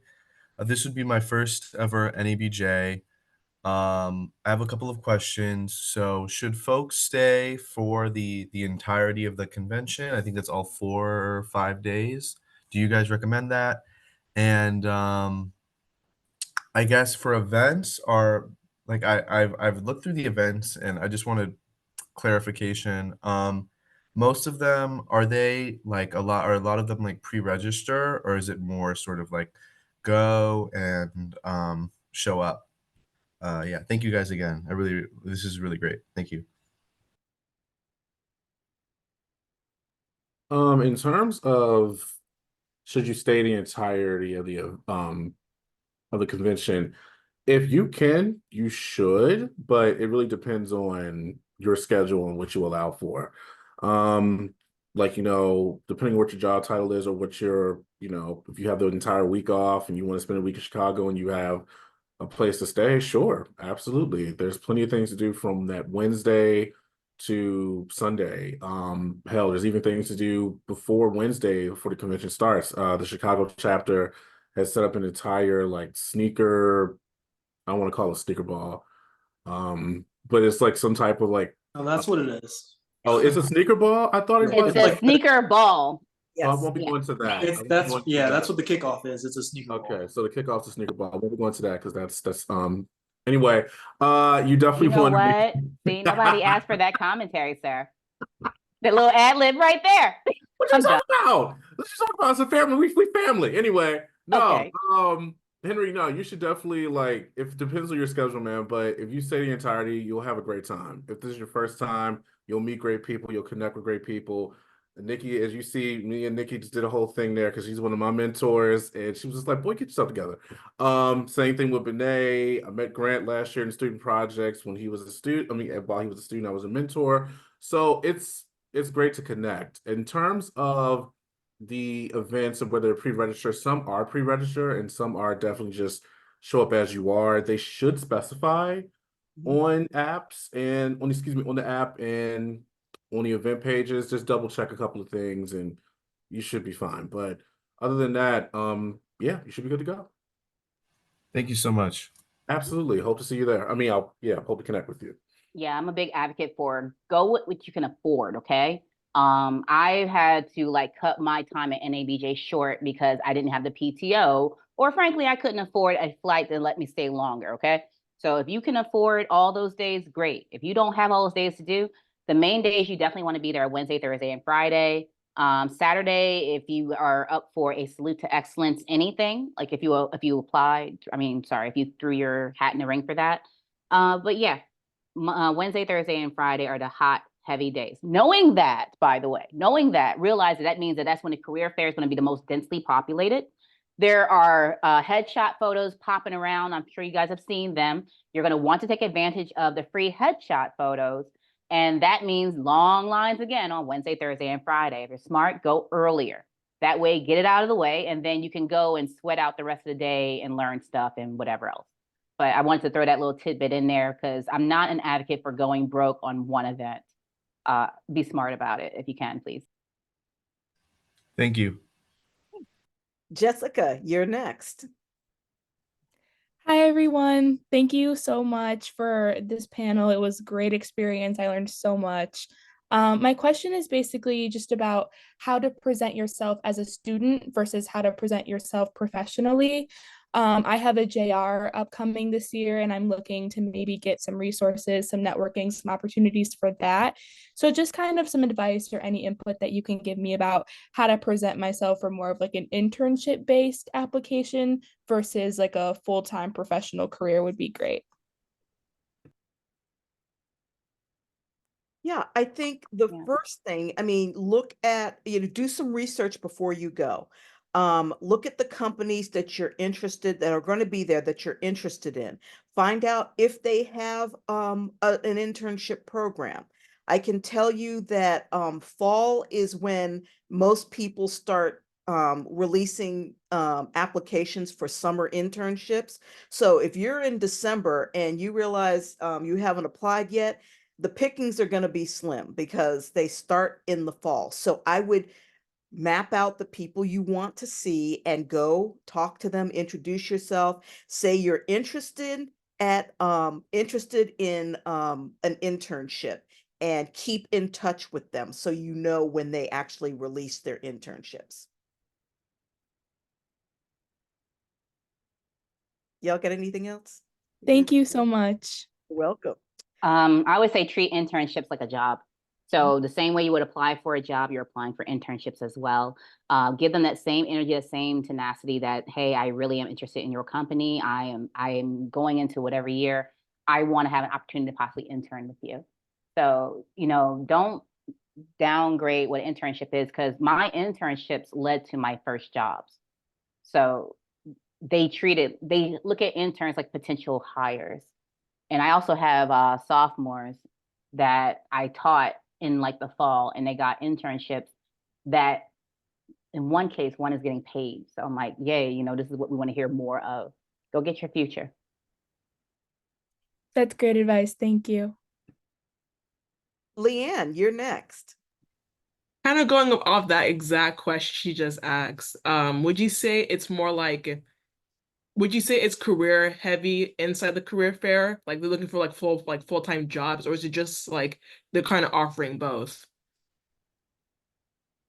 Speaker 11: this would be my first ever NABJ. I have a couple of questions. So, should folks stay for the entirety of the convention? I think that's all 4 or 5 days. Do you guys recommend that? And I guess for events are like I've looked through the events and I just wanted clarification. Most of them are they like a lot of them like pre-register or is it more sort of like go and show up? Yeah, thank you guys again. This is really great. Thank you.
Speaker 1: In terms of should you stay the entirety of the convention, if you can, you should, but it really depends on your schedule and what you allow for. Um, like, depending on what your job title is or what if you have the entire week off and you want to spend a week in Chicago and you have a place to stay, sure, absolutely. There's plenty of things to do from that Wednesday to Sunday. Hell, there's even things to do before Wednesday, before the convention starts. The Chicago chapter has set up an entire like sneaker, I don't want to call it sneaker ball. But it's like some type of like,
Speaker 2: Oh, that's what it is.
Speaker 1: oh, it's a sneaker ball? I thought
Speaker 3: It's
Speaker 2: It's
Speaker 3: a
Speaker 2: like
Speaker 3: sneaker ball.
Speaker 1: I
Speaker 5: Yes.
Speaker 1: won't be
Speaker 3: Yeah.
Speaker 1: going to that. I
Speaker 2: it's
Speaker 1: won't be
Speaker 2: that's
Speaker 1: going to
Speaker 2: yeah,
Speaker 1: that.
Speaker 2: that's what the kickoff is. It's a sneaker ball.
Speaker 1: Okay, so the kickoff's a sneaker ball. I won't be going to that because that's anyway, you definitely
Speaker 3: You know
Speaker 1: want to
Speaker 3: what? See, nobody asked for that commentary, sir. The little ad lib right there.
Speaker 1: What you
Speaker 3: I'm done.
Speaker 1: talking about? Let's just talk about it's a family. We family. Anyway, no.
Speaker 3: Okay.
Speaker 1: Henry, no, you should definitely like if it depends on your schedule, man. But if you stay the entirety, you'll have a great time. If this is your first time, you'll meet great people, you'll connect with great people. And Nikki, as you see, me and Nikki just did a whole thing there because she's one of my mentors, and she was just like, "Boy, get yourself together." Same thing with Benet. I met Grant last year in student projects when he was a student. I mean, while he was a student, I was a mentor. So it's great to connect. In terms of the events and whether they're pre-register, some are pre-register and some are definitely just show up as you are. They should specify on apps and on the app and on the event pages. Just double check a couple of things and you should be fine. But other than that, yeah, you should be good to go.
Speaker 11: Thank you so much.
Speaker 1: Absolutely. Hope to see you there. Hope to connect with you.
Speaker 3: Yeah, I'm a big advocate for go with what you can afford, okay? I had to like cut my time at NABJ short because I didn't have the PTO, or frankly, I couldn't afford a flight that let me stay longer, okay? So if you can afford all those days, great. If you don't have all those days to do, the main days you definitely want to be there Wednesday, Thursday, and Friday. Saturday, if you are up for a salute to excellence, anything like if you applied, if you threw your hat in the ring for that. But yeah, Wednesday, Thursday, and Friday are the hot, heavy days. Knowing that, by the way, realize that means that that's when the career fair is going to be the most densely populated. There are headshot photos popping around. I'm sure you guys have seen them. You're going to want to take advantage of the free headshot photos. And that means long lines again on Wednesday, Thursday, and Friday. If you're smart, go earlier. That way, get it out of the way, and then you can go and sweat out the rest of the day and learn stuff and whatever else. But I wanted to throw that little tidbit in there because I'm not an advocate for going broke on one event. Be smart about it if you can, please.
Speaker 11: Thank you.
Speaker 5: Jessica, you're next.
Speaker 12: Hi, everyone. Thank you so much for this panel. It was a great experience. I learned so much. My question is basically just about how to present yourself as a student versus how to present yourself professionally. I have a JR upcoming this year, and I'm looking to maybe get some resources, some networking, some opportunities for that. So just kind of some advice or any input that you can give me about how to present myself for more of like an internship-based application versus like a full-time professional career would be great.
Speaker 5: Yeah, I think the first thing, look at, do some research before you go. Look at the companies that you're interested, that are going to be there, that you're interested in. Find out if they have an internship program. I can tell you that fall is when most people start releasing applications for summer internships. So if you're in December and you realize you haven't applied yet, the pickings are going to be slim because they start in the fall. So I would map out the people you want to see and go talk to them, introduce yourself, say you're interested in an internship, and keep in touch with them so you know when they actually release their internships. Y'all got anything else?
Speaker 12: Thank you so much.
Speaker 5: You're welcome.
Speaker 3: I would say treat internships like a job. So the same way you would apply for a job, you're applying for internships as well. Give them that same energy, the same tenacity that, hey, I really am interested in your company. I am going into whatever year. I want to have an opportunity to possibly intern with you. So, don't downgrade what internship is, because my internships led to my first jobs. So they look at interns like potential hires. And I also have sophomores that I taught in like the fall, and they got internships that in one case, one is getting paid. So I'm like, yay, this is what we want to hear more of. Go get your future.
Speaker 12: That's great advice. Thank you.
Speaker 5: Leanne, you're next.
Speaker 4: Kind of going off that exact question she just asked, would you say it's career heavy inside the career fair? Like they're looking for like full-time jobs, or is it just like they're kind of offering both?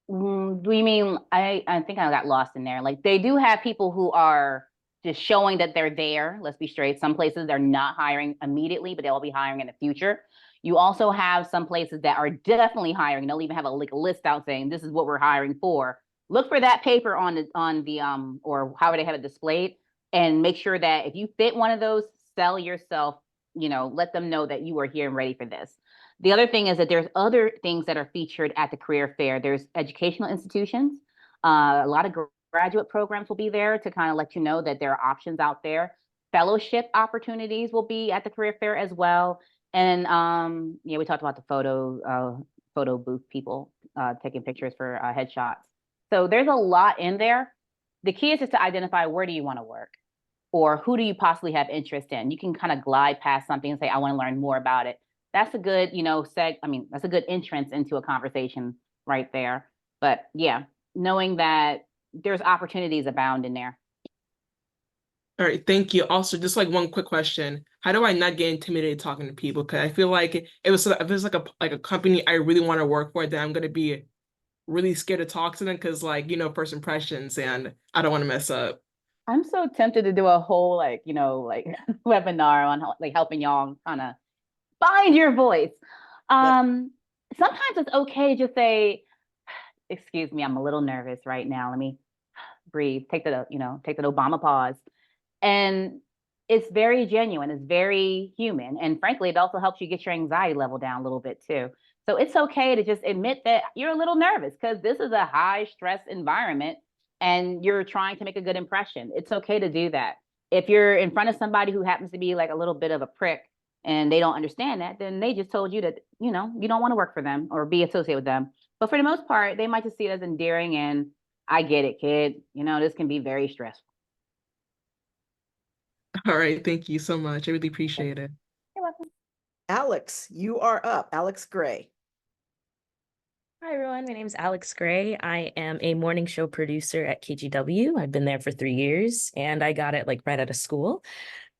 Speaker 3: Do you mean, I think I got lost in there. Like they do have people who are just showing that they're there. Let's be straight. Some places they're not hiring immediately, but they'll be hiring in the future. You also have some places that are definitely hiring. They'll even have a list out saying this is what we're hiring for. Look for that paper on the or however they have it displayed, and make sure that if you fit one of those, sell yourself. Let them know that you are here and ready for this. The other thing is that there's other things that are featured at the career fair. There's educational institutions. A lot of graduate programs will be there to kind of let you know that there are options out there. Fellowship opportunities will be at the career fair as well. And yeah, we talked about the photo booth people taking pictures for headshots. So there's a lot in there. The key is just to identify, where do you want to work, or who do you possibly have interest in. You can kind of glide past something and say, I want to learn more about it. That's a good, that's a good entrance into a conversation right there. But yeah, knowing that there's opportunities abound in there.
Speaker 4: All right, thank you. Also, just like one quick question: how do I not get intimidated talking to people? Because I feel like if it's like a company I really want to work for, then I'm gonna be really scared to talk to them because first impressions, and I don't want to mess up.
Speaker 3: I'm so tempted to do a whole webinar on like helping y'all kind of find your voice. Sometimes it's okay to just say, excuse me, I'm a little nervous right now. Let me breathe. Take that Obama pause. And it's very genuine. It's very human. And frankly, it also helps you get your anxiety level down a little bit too. So it's okay to just admit that you're a little nervous, because this is a high stress environment and you're trying to make a good impression. It's okay to do that. If you're in front of somebody who happens to be like a little bit of a prick and they don't understand that, then they just told you that, you don't want to work for them or be associated with them. But for the most part, they might just see it as endearing, and I get it, kid. This can be very stressful.
Speaker 4: All right, thank you so much. I really appreciate it.
Speaker 3: You're welcome.
Speaker 5: Alex, you are up. Alex Gray.
Speaker 13: Hi, everyone. My name is Alex Gray. I am a morning show producer at KGW. I've been there for 3 years, and I got it like right out of school.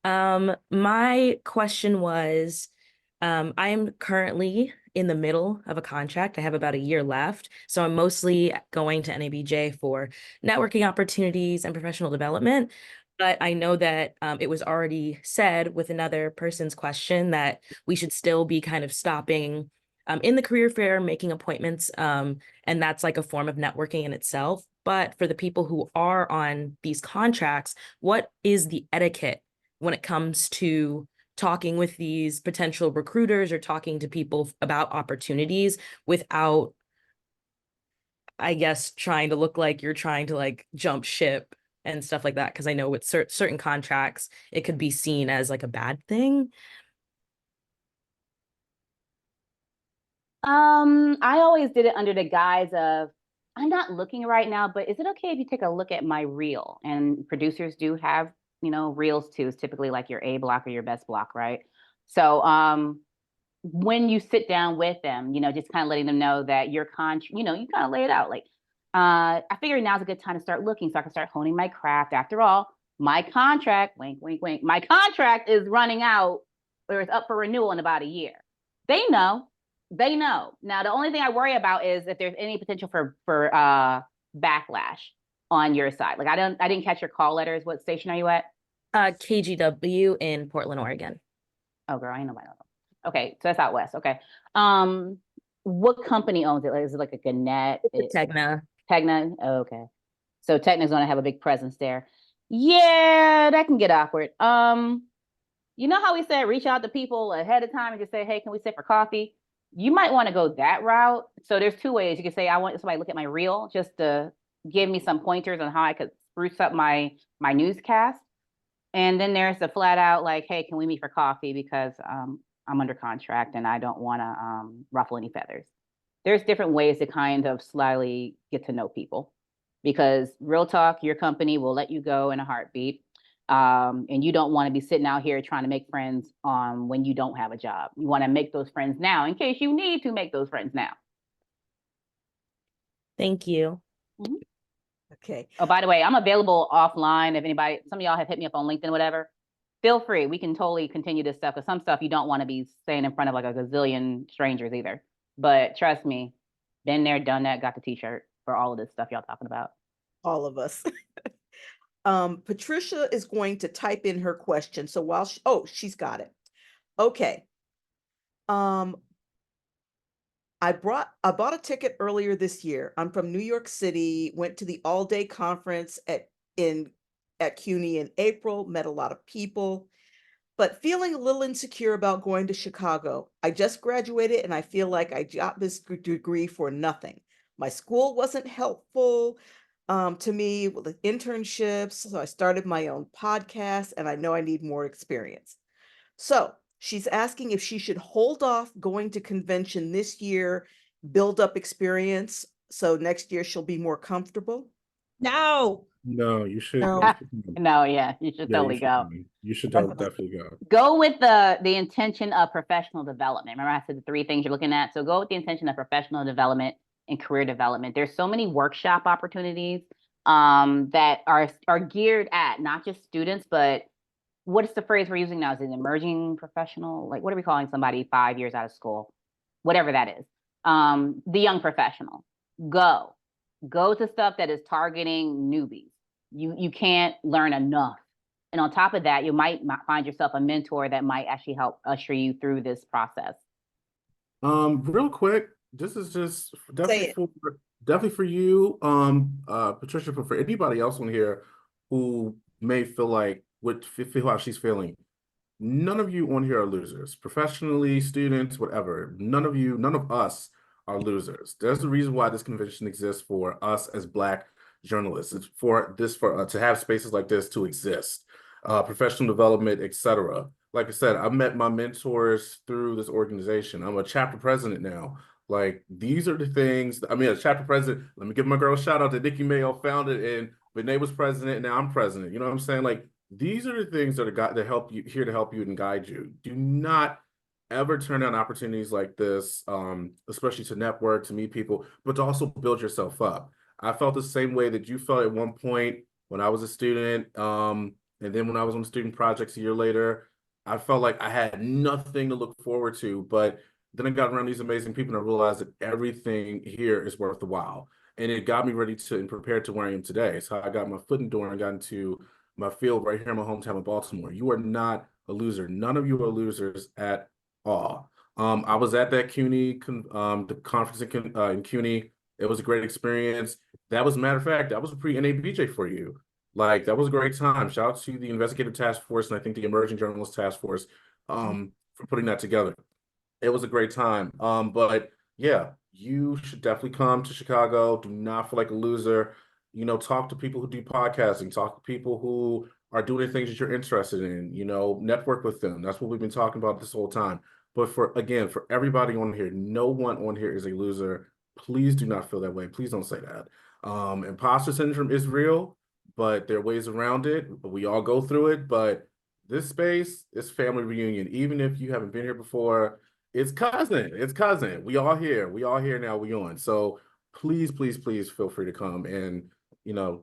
Speaker 13: My question was, I am currently in the middle of a contract. I have about a year left. So I'm mostly going to NABJ for networking opportunities and professional development. But I know that it was already said with another person's question that we should still be kind of stopping in the career fair, making appointments, and that's like a form of networking in itself. But for the people who are on these contracts, what is the etiquette when it comes to talking with these potential recruiters or talking to people about opportunities without, I guess, trying to look like you're trying to like jump ship and stuff like that? Because I know with certain contracts, it could be seen as like a bad thing.
Speaker 3: I always did it under the guise of, I'm not looking right now, but is it okay if you take a look at my reel? And producers do have, reels too. It's typically like your A block or your best block, right? So when you sit down with them, just kind of letting them know that your you kind of lay it out. Like, I figure now's a good time to start looking so I can start honing my craft. After all, my contract, wink, wink, wink, my contract is running out or it's up for renewal in about a year. They know. They know. Now, the only thing I worry about is if there's any potential for backlash on your side. Like I didn't catch your call letters. What station are you at?
Speaker 13: KGW in Portland, Oregon.
Speaker 3: Oh, girl, I ain't nobody. Okay, so that's out west. Okay. What company owns it? Like, is it like a Gannett?
Speaker 13: Tegna.
Speaker 3: Tegna? Oh, okay. So Tegna's gonna have a big presence there. Yeah, that can get awkward. You know how we said reach out to people ahead of time and just say, hey, can we sit for coffee? You might want to go that route. So there's two ways. You can say, I want somebody to look at my reel just to give me some pointers on how I could spruce up my newscast. And then there's the flat out like, hey, can we meet for coffee? Because I'm under contract and I don't want to ruffle any feathers. There's different ways to kind of slyly get to know people because real talk, your company will let you go in a heartbeat. And you don't want to be sitting out here trying to make friends when you don't have a job. You want to make those friends now in case you need to make those friends now.
Speaker 13: Thank you.
Speaker 3: Mm-hmm.
Speaker 5: Okay.
Speaker 3: Oh, by the way, I'm available offline. If some of y'all have hit me up on LinkedIn or whatever, feel free. We can totally continue this stuff because some stuff you don't want to be saying in front of like a gazillion strangers either. But trust me, been there, done that, got the t-shirt for all of this stuff y'all talking about.
Speaker 5: All of us. Patricia is going to type in her question. So while she's got it. Okay. I bought a ticket earlier this year. I'm from New York City, went to the all-day conference at CUNY in April, met a lot of people, but feeling a little insecure about going to Chicago. I just graduated and I feel like I got this degree for nothing. My school wasn't helpful to me with the internships, so I started my own podcast and I know I need more experience. So she's asking if she should hold off going to convention this year, build up experience, so next year she'll be more comfortable.
Speaker 8: No.
Speaker 1: No, you should.
Speaker 5: No.
Speaker 3: No, yeah, you should totally go.
Speaker 1: You should definitely go.
Speaker 3: Go with the intention of professional development. Remember I said the three things you're looking at? So go with the intention of professional development and career development. There's so many workshop opportunities that are geared at not just students, but what is the phrase we're using now? Is it an emerging professional? Like, what are we calling somebody 5 years out of school? Whatever that is. The young professional. Go to stuff that is targeting newbies. You can't learn enough. And on top of that, you might find yourself a mentor that might actually help usher you through this process.
Speaker 1: Real quick, this is just definitely for you, Patricia, but for anybody else on here who may feel how she's feeling. None of you on here are losers. Professionally, students, whatever. None of us are losers. There's a reason why this convention exists for us as Black journalists. It's for to have spaces like this to exist, professional development, etc. Like I said, I met my mentors through this organization. I'm a chapter president now. Like, these are the things. I mean, as chapter president, let me give my girl a shout out to Nikki Mayo, founded, and Renee was president, and now I'm president. You know what I'm saying? Like, these are the things that are to help you, here to help you and guide you. Do not ever turn down opportunities like this, especially to network, to meet people, but to also build yourself up. I felt the same way that you felt at one point when I was a student, and then when I was on student projects a year later. I felt like I had nothing to look forward to, but then I got around these amazing people and I realized that everything here is worth the while. And it got me ready and prepared to where I am today. So I got my foot in the door and I got into my field right here in my hometown of Baltimore. You are not a loser. None of you are losers at all. I was at that CUNY, the conference in CUNY. It was a great experience. That was, matter of fact, that was a pre-NABJ for you. Like, that was a great time. Shout out to the investigative task force and I think the emerging journalist task force for putting that together. It was a great time. But yeah, you should definitely come to Chicago. Do not feel like a loser. You know, talk to people who do podcasting, talk to people who are doing things that you're interested in, you know, network with them. That's what we've been talking about this whole time. But for everybody on here, no one on here is a loser. please do not feel that way. Please don't say that. Imposter syndrome is real, but there are ways around it. We all go through it, but this space is family reunion. Even if you haven't been here before, it's cousin. It's cousin. We all here. We all here now. We on. So please, please, please feel free to come and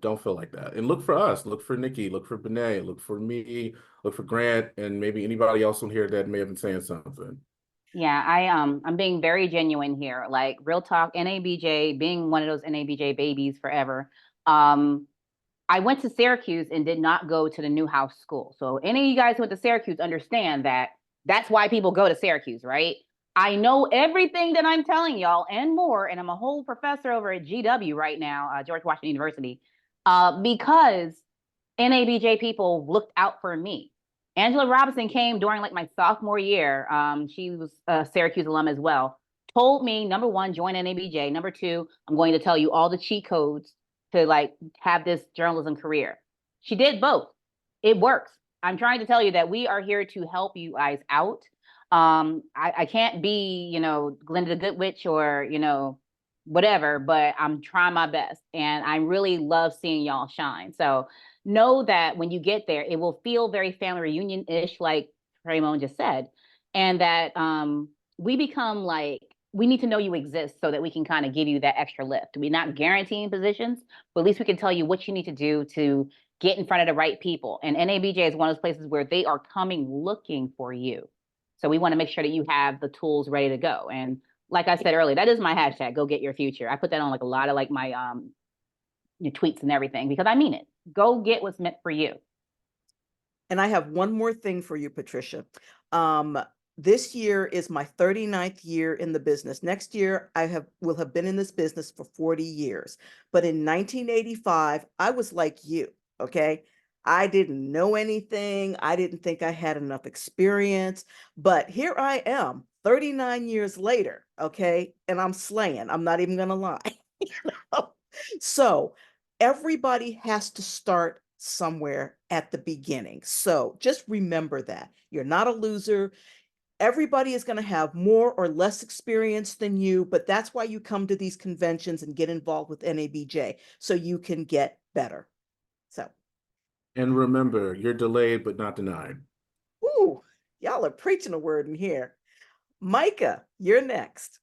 Speaker 1: don't feel like that. And look for us. Look for Nikki. Look for Benet. Look for me. Look for Grant, and maybe anybody else on here that may have been saying something.
Speaker 3: Yeah, I'm being very genuine here. Like real talk, NABJ, being one of those NABJ babies forever. I went to Syracuse and did not go to the Newhouse School. So any of you guys who went to Syracuse understand that that's why people go to Syracuse, right? I know everything that I'm telling y'all and more, and I'm a whole professor over at GW right now, George Washington University, because NABJ people looked out for me. Angela Robinson came during like my sophomore year. She was a Syracuse alum as well. Told me, number one, join NABJ. Number two, I'm going to tell you all the cheat codes to like have this journalism career. She did both. It works. I'm trying to tell you that we are here to help you guys out. I can't be, Glinda the Good Witch or, whatever, but I'm trying my best. And I really love seeing y'all shine. So know that when you get there, it will feel very family reunion-ish, like Raymond just said. And that we become like, we need to know you exist so that we can kind of give you that extra lift. We're not guaranteeing positions, but at least we can tell you what you need to do to get in front of the right people. And NABJ is one of those places where they are coming looking for you. So we want to make sure that you have the tools ready to go. And like I said earlier, that is my hashtag, go get your future. I put that on like a lot of like my your tweets and everything because I mean it. Go get what's meant for you.
Speaker 5: And I have one more thing for you, Patricia. This year is my 39th year in the business. Next year, will have been in this business for 40 years. But in 1985, I was like you, okay? I didn't know anything. I didn't think I had enough experience. But here I am, 39 years later, okay? And I'm slaying. I'm not even going to lie. So everybody has to start somewhere at the beginning. So just remember that. You're not a loser. Everybody is going to have more or less experience than you, but that's why you come to these conventions and get involved with NABJ, so you can get better. So.
Speaker 1: And remember, you're delayed but not denied.
Speaker 5: Ooh, y'all are preaching a word in here. Micah, you're next.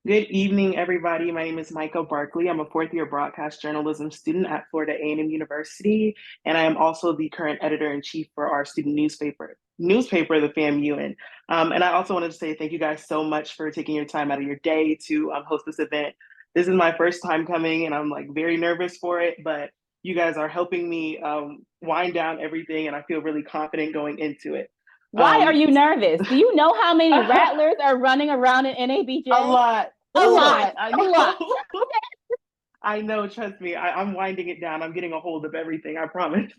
Speaker 14: Good evening, everybody. My name is Micah Barkley. I'm a fourth-year broadcast journalism student at Florida A&M University, and I am also the current editor-in-chief for our student newspaper, the FAMU. And I also wanted to say thank you guys so much for taking your time out of your day to host this event. This is my first time coming, and I'm like very nervous for it, but you guys are helping me wind down everything, and I feel really confident going into it.
Speaker 3: Why are you nervous? Do you know how many rattlers are running around in NABJ?
Speaker 14: A lot.
Speaker 3: A lot.
Speaker 14: I
Speaker 3: know. A lot.
Speaker 14: I know, trust me. I'm winding it down. I'm getting a hold of everything, I promise.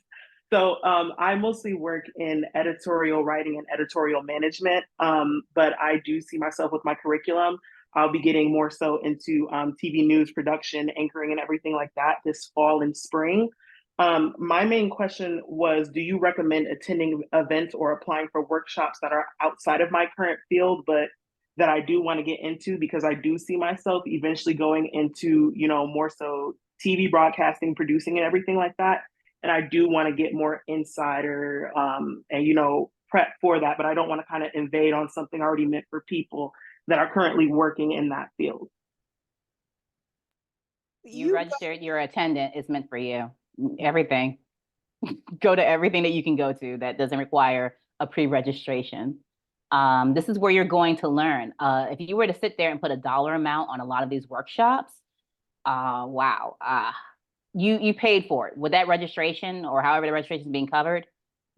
Speaker 14: So I mostly work in editorial writing and editorial management, but I do see myself with my curriculum. I'll be getting more so into TV news production, anchoring, and everything like that this fall and spring. My main question was, do you recommend attending events or applying for workshops that are outside of my current field, but that I do want to get into, because I do see myself eventually going into, more so TV broadcasting, producing, and everything like that. And I do want to get more insider and, prep for that, but I don't want to kind of invade on something already meant for people that are currently working in that field.
Speaker 3: You registered, your attendant is meant for you. Everything. Go to everything that you can go to that doesn't require a pre-registration. This is where you're going to learn. If you were to sit there and put a dollar amount on a lot of these workshops, wow, you paid for it. With that registration or however the registration is being covered,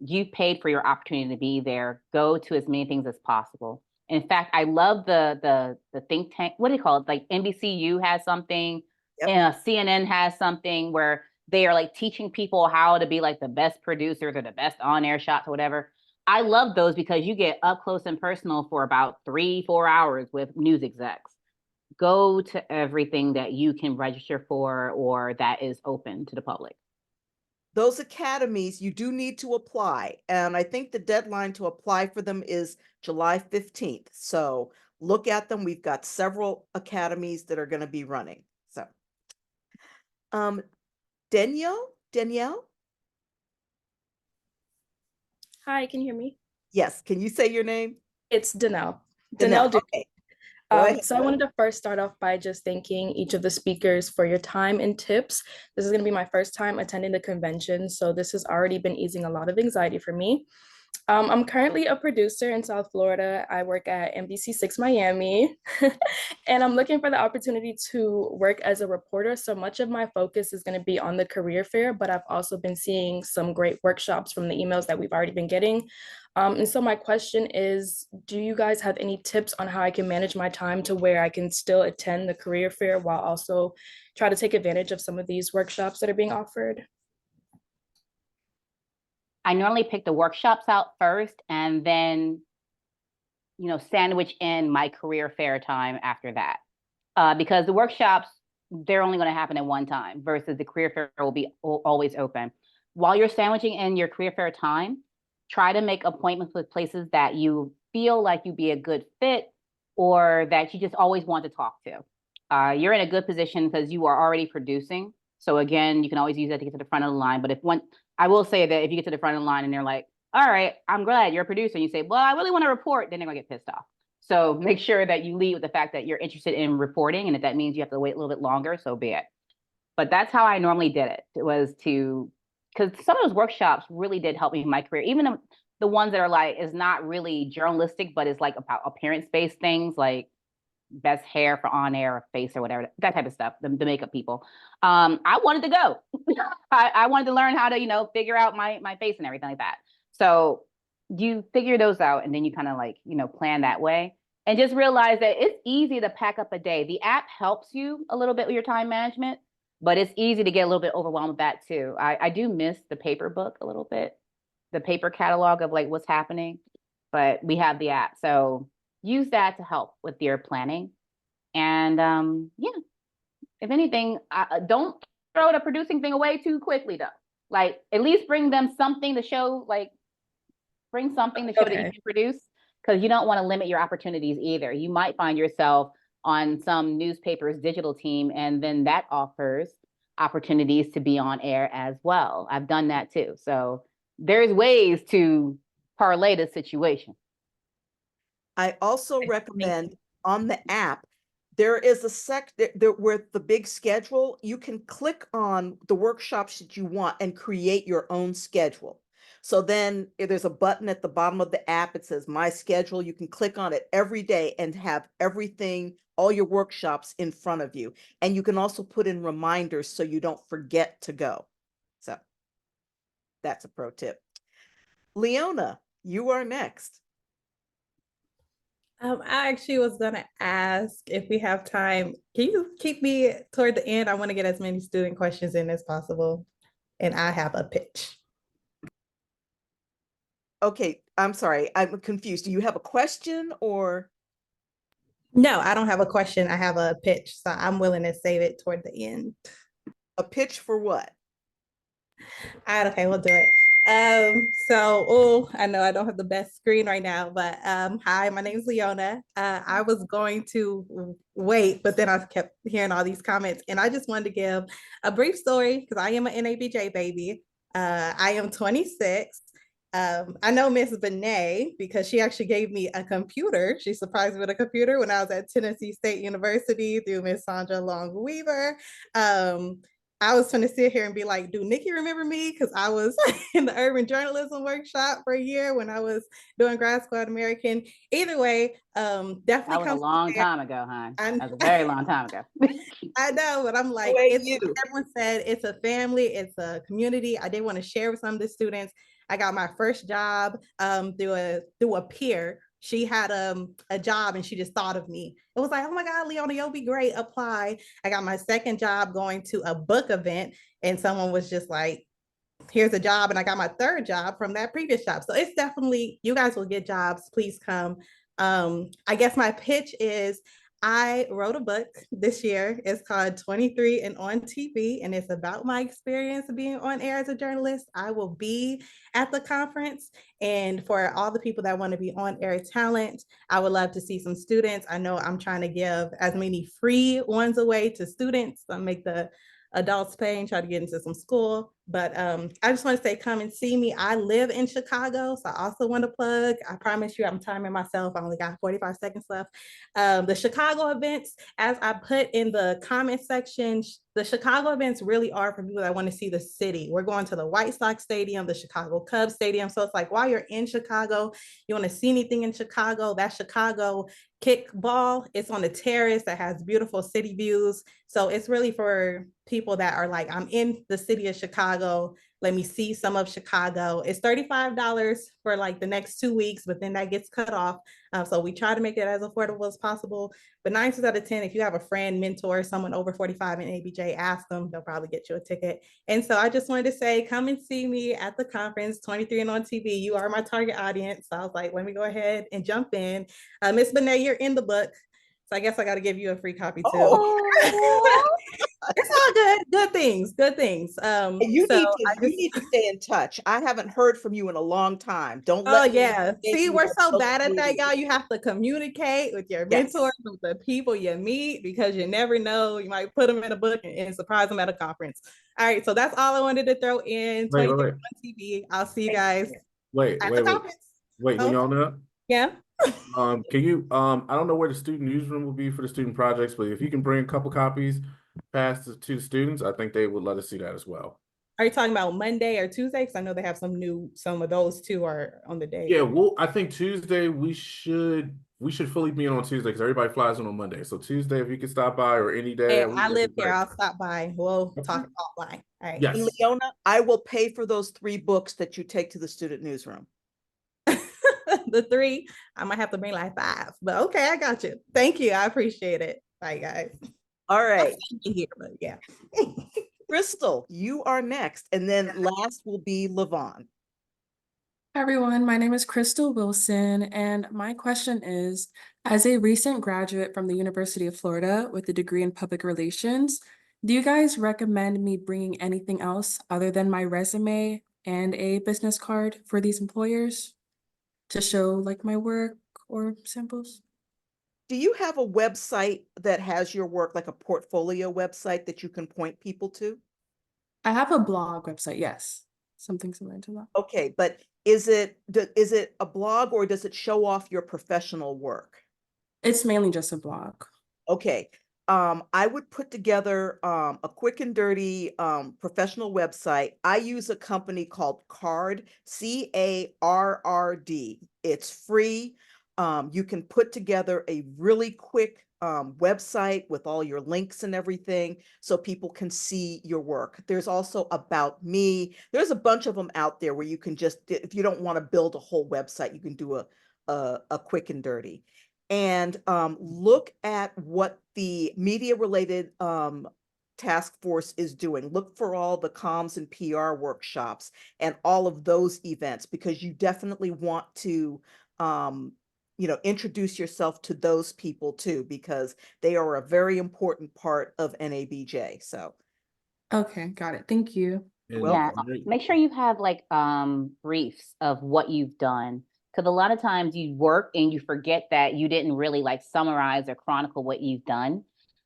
Speaker 3: you paid for your opportunity to be there. Go to as many things as possible. In fact, I love the think tank. What do you call it? Like NBCU has something, and CNN has something where they are like teaching people how to be like the best producers or the best on-air shots or whatever. I love those because you get up close and personal for about 3-4 hours with news execs. Go to everything that you can register for or that is open to the public.
Speaker 5: Those academies, you do need to apply. And I think the deadline to apply for them is July 15th. So look at them. We've got several academies that are going to be running. So, Danielle?
Speaker 12: Hi, can you hear me?
Speaker 5: Yes. Can you say your name?
Speaker 12: It's Danelle.
Speaker 5: Danelle.
Speaker 12: Danelle.
Speaker 5: Okay. Go ahead.
Speaker 12: So I wanted to first start off by just thanking each of the speakers for your time and tips. This is going to be my first time attending the convention, so this has already been easing a lot of anxiety for me. I'm currently a producer in South Florida. I work at NBC6 Miami, and I'm looking for the opportunity to work as a reporter. So much of my focus is going to be on the career fair, but I've also been seeing some great workshops from the emails that we've already been getting. And so my question is, do you guys have any tips on how I can manage my time to where I can still attend the career fair while also try to take advantage of some of these workshops that are being offered?
Speaker 3: I normally pick the workshops out first and then, sandwich in my career fair time after that. Because the workshops, they're only going to happen at one time versus the career fair will be always open. While you're sandwiching in your career fair time, try to make appointments with places that you feel like you'd be a good fit or that you just always want to talk to. You're in a good position because you are already producing. So again, you can always use that to get to the front of the line. But I will say that if you get to the front of the line and they're like, all right, I'm glad you're a producer, and you say, well, I really want to report, then they're gonna get pissed off. So make sure that you lead with the fact that you're interested in reporting, and if that means you have to wait a little bit longer, so be it. But that's how I normally did it. It was because some of those workshops really did help me in my career. Even the ones that are like, is not really journalistic, but it's like about appearance-based things like best hair for on air or face or whatever, that type of stuff, the makeup people. I wanted to go. I wanted to learn how to, figure out my face and everything like that. So you figure those out and then you kind of like, plan that way. And just realize that it's easy to pack up a day. The app helps you a little bit with your time management, but it's easy to get a little bit overwhelmed with that too. I do miss the paper book a little bit, the paper catalog of like what's happening, but we have the app. So use that to help with your planning. And yeah, if anything, don't throw the producing thing away too quickly though. Like at least bring them something to show, bring something to show that you can produce, because you don't want to limit your opportunities either. You might find yourself on some newspaper's digital team, and then that offers opportunities to be on air as well. I've done that too. So there's ways to parlay the situation.
Speaker 5: I also recommend on the app, there is a there where the big schedule, you can click on the workshops that you want and create your own schedule. So then if there's a button at the bottom of the app, it says my schedule. You can click on it every day and have everything, all your workshops in front of you. And you can also put in reminders so you don't forget to go. So that's a pro tip. Leona, you are next.
Speaker 15: I actually was gonna ask if we have time. Can you keep me toward the end? I want to get as many student questions in as possible. And I have a pitch.
Speaker 5: Okay, I'm sorry. I'm confused. Do you have a question or?
Speaker 15: No, I don't have a question. I have a pitch. So I'm willing to save it toward the end.
Speaker 5: A pitch for what?
Speaker 15: All right, okay, we'll do it. I know I don't have the best screen right now, but hi, my name is Leona. I was going to wait, but then I kept hearing all these comments, and I just wanted to give a brief story because I am an NABJ baby. I am 26. I know Miss Benet because she actually gave me a computer. She surprised me with a computer when I was at Tennessee State University through Miss Sandra Long Weaver. I was trying to sit here and be like, do Nikki remember me? Because I was in the urban journalism workshop for a year when I was doing grad school at American. Either way, definitely
Speaker 3: that was a long time ago, hon. That was a very long time ago.
Speaker 15: I know, but I'm like, it's like everyone said, it's a family, it's a community. I did want to share with some of the students. I got my first job through a peer. She had a job and she just thought of me. It was like, oh my God, Leona, you'll be great, apply. I got my second job going to a book event and someone was just like, here's a job. And I got my third job from that previous job. So it's definitely, you guys will get jobs, please come. I guess my pitch is, I wrote a book this year. It's called 23 and on TV, and it's about my experience of being on air as a journalist. I will be at the conference. And for all the people that want to be on air talent, I would love to see some students. I know I'm trying to give as many free ones away to students. I'll make the adults pay and try to get into some school. But I just want to say, come and see me. I live in Chicago, so I also want to plug. I promise you, I'm timing myself. I only got 45 seconds left. The Chicago events, as I put in the comment section, the Chicago events really are for people that want to see the city. We're going to the White Sox Stadium, the Chicago Cubs Stadium. So it's like while you're in Chicago, you want to see anything in Chicago, that Chicago kickball, it's on the terrace that has beautiful city views. So it's really for people that are like, I'm in the city of Chicago. Let me see some of Chicago. It's $35 for like the next 2 weeks, but then that gets cut off. So we try to make it as affordable as possible. But 9 times out of 10, if you have a friend, mentor, someone over 45 in ABJ, ask them, they'll probably get you a ticket. And so I just wanted to say, come and see me at the conference, 23 and on TV. You are my target audience. So I was like, let me go ahead and jump in. Miss Bonet, you're in the book. So I guess I got to give you a free copy too.
Speaker 5: Oh.
Speaker 15: It's all good. Good things. Good things.
Speaker 5: You
Speaker 15: So
Speaker 5: need to stay in touch. I haven't heard from you in a long time. Don't
Speaker 15: Oh
Speaker 5: let me
Speaker 15: yeah. See,
Speaker 5: you
Speaker 15: we're
Speaker 5: on
Speaker 15: so
Speaker 5: social
Speaker 15: bad at that,
Speaker 5: media.
Speaker 15: y'all. You have to communicate with your
Speaker 5: Yes.
Speaker 15: mentors, with the people you meet, because you never know. You might put them in a book and surprise them at a conference. All right, so that's all I wanted to throw in.
Speaker 1: Wait,
Speaker 15: 23
Speaker 1: wait,
Speaker 15: on TV. I'll see you guys
Speaker 1: wait,
Speaker 15: at
Speaker 1: wait,
Speaker 15: the
Speaker 1: wait,
Speaker 15: conference.
Speaker 1: wait,
Speaker 15: Oh,
Speaker 1: Leona.
Speaker 15: yeah.
Speaker 1: Can you, I don't know where the student newsroom will be for the student projects, but if you can bring a couple copies past to the students, I think they would let us see that as well.
Speaker 15: Are you talking about Monday or Tuesday? Because I know they have some of those too are on the day.
Speaker 1: Yeah, well, I think Tuesday we should fully be in on Tuesday because everybody flies in on Monday. So Tuesday, if you could stop by or any day,
Speaker 15: Hey, I live here. I'll stop by. We'll talk offline. All right.
Speaker 1: Yes.
Speaker 5: And Leona, I will pay for those 3 books that you take to the student newsroom.
Speaker 15: The 3, I might have to bring like 5, but okay, I got you. Thank you. I appreciate it. Bye, guys.
Speaker 5: All right.
Speaker 15: Here, but yeah.
Speaker 5: Crystal, you are next. And then last will be Levon.
Speaker 16: Hi everyone, my name is Crystal Wilson, and my question is, as a recent graduate from the University of Florida with a degree in public relations, do you guys recommend me bringing anything else other than my resume and a business card for these employers to show like my work or samples?
Speaker 5: Do you have a website that has your work, like a portfolio website that you can point people to?
Speaker 16: I have a blog website, yes, something similar to that.
Speaker 5: Okay, but is it a blog or does it show off your professional work?
Speaker 16: It's mainly just a blog.
Speaker 5: Okay. I would put together a quick and dirty professional website. I use a company called Carrd, CARRD. It's free. You can put together a really quick website with all your links and everything so people can see your work. There's also About Me. There's a bunch of them out there where you can just, if you don't want to build a whole website, you can do a quick and dirty. And look at what the media related task force is doing. Look for all the comms and PR workshops and all of those events, because you definitely want to introduce yourself to those people too, because they are a very important part of NABJ. So
Speaker 16: Okay, got it. Thank you.
Speaker 3: Yeah, make sure you have like briefs of what you've done. Because a lot of times you work and you forget that you didn't really like summarize or chronicle what you've done.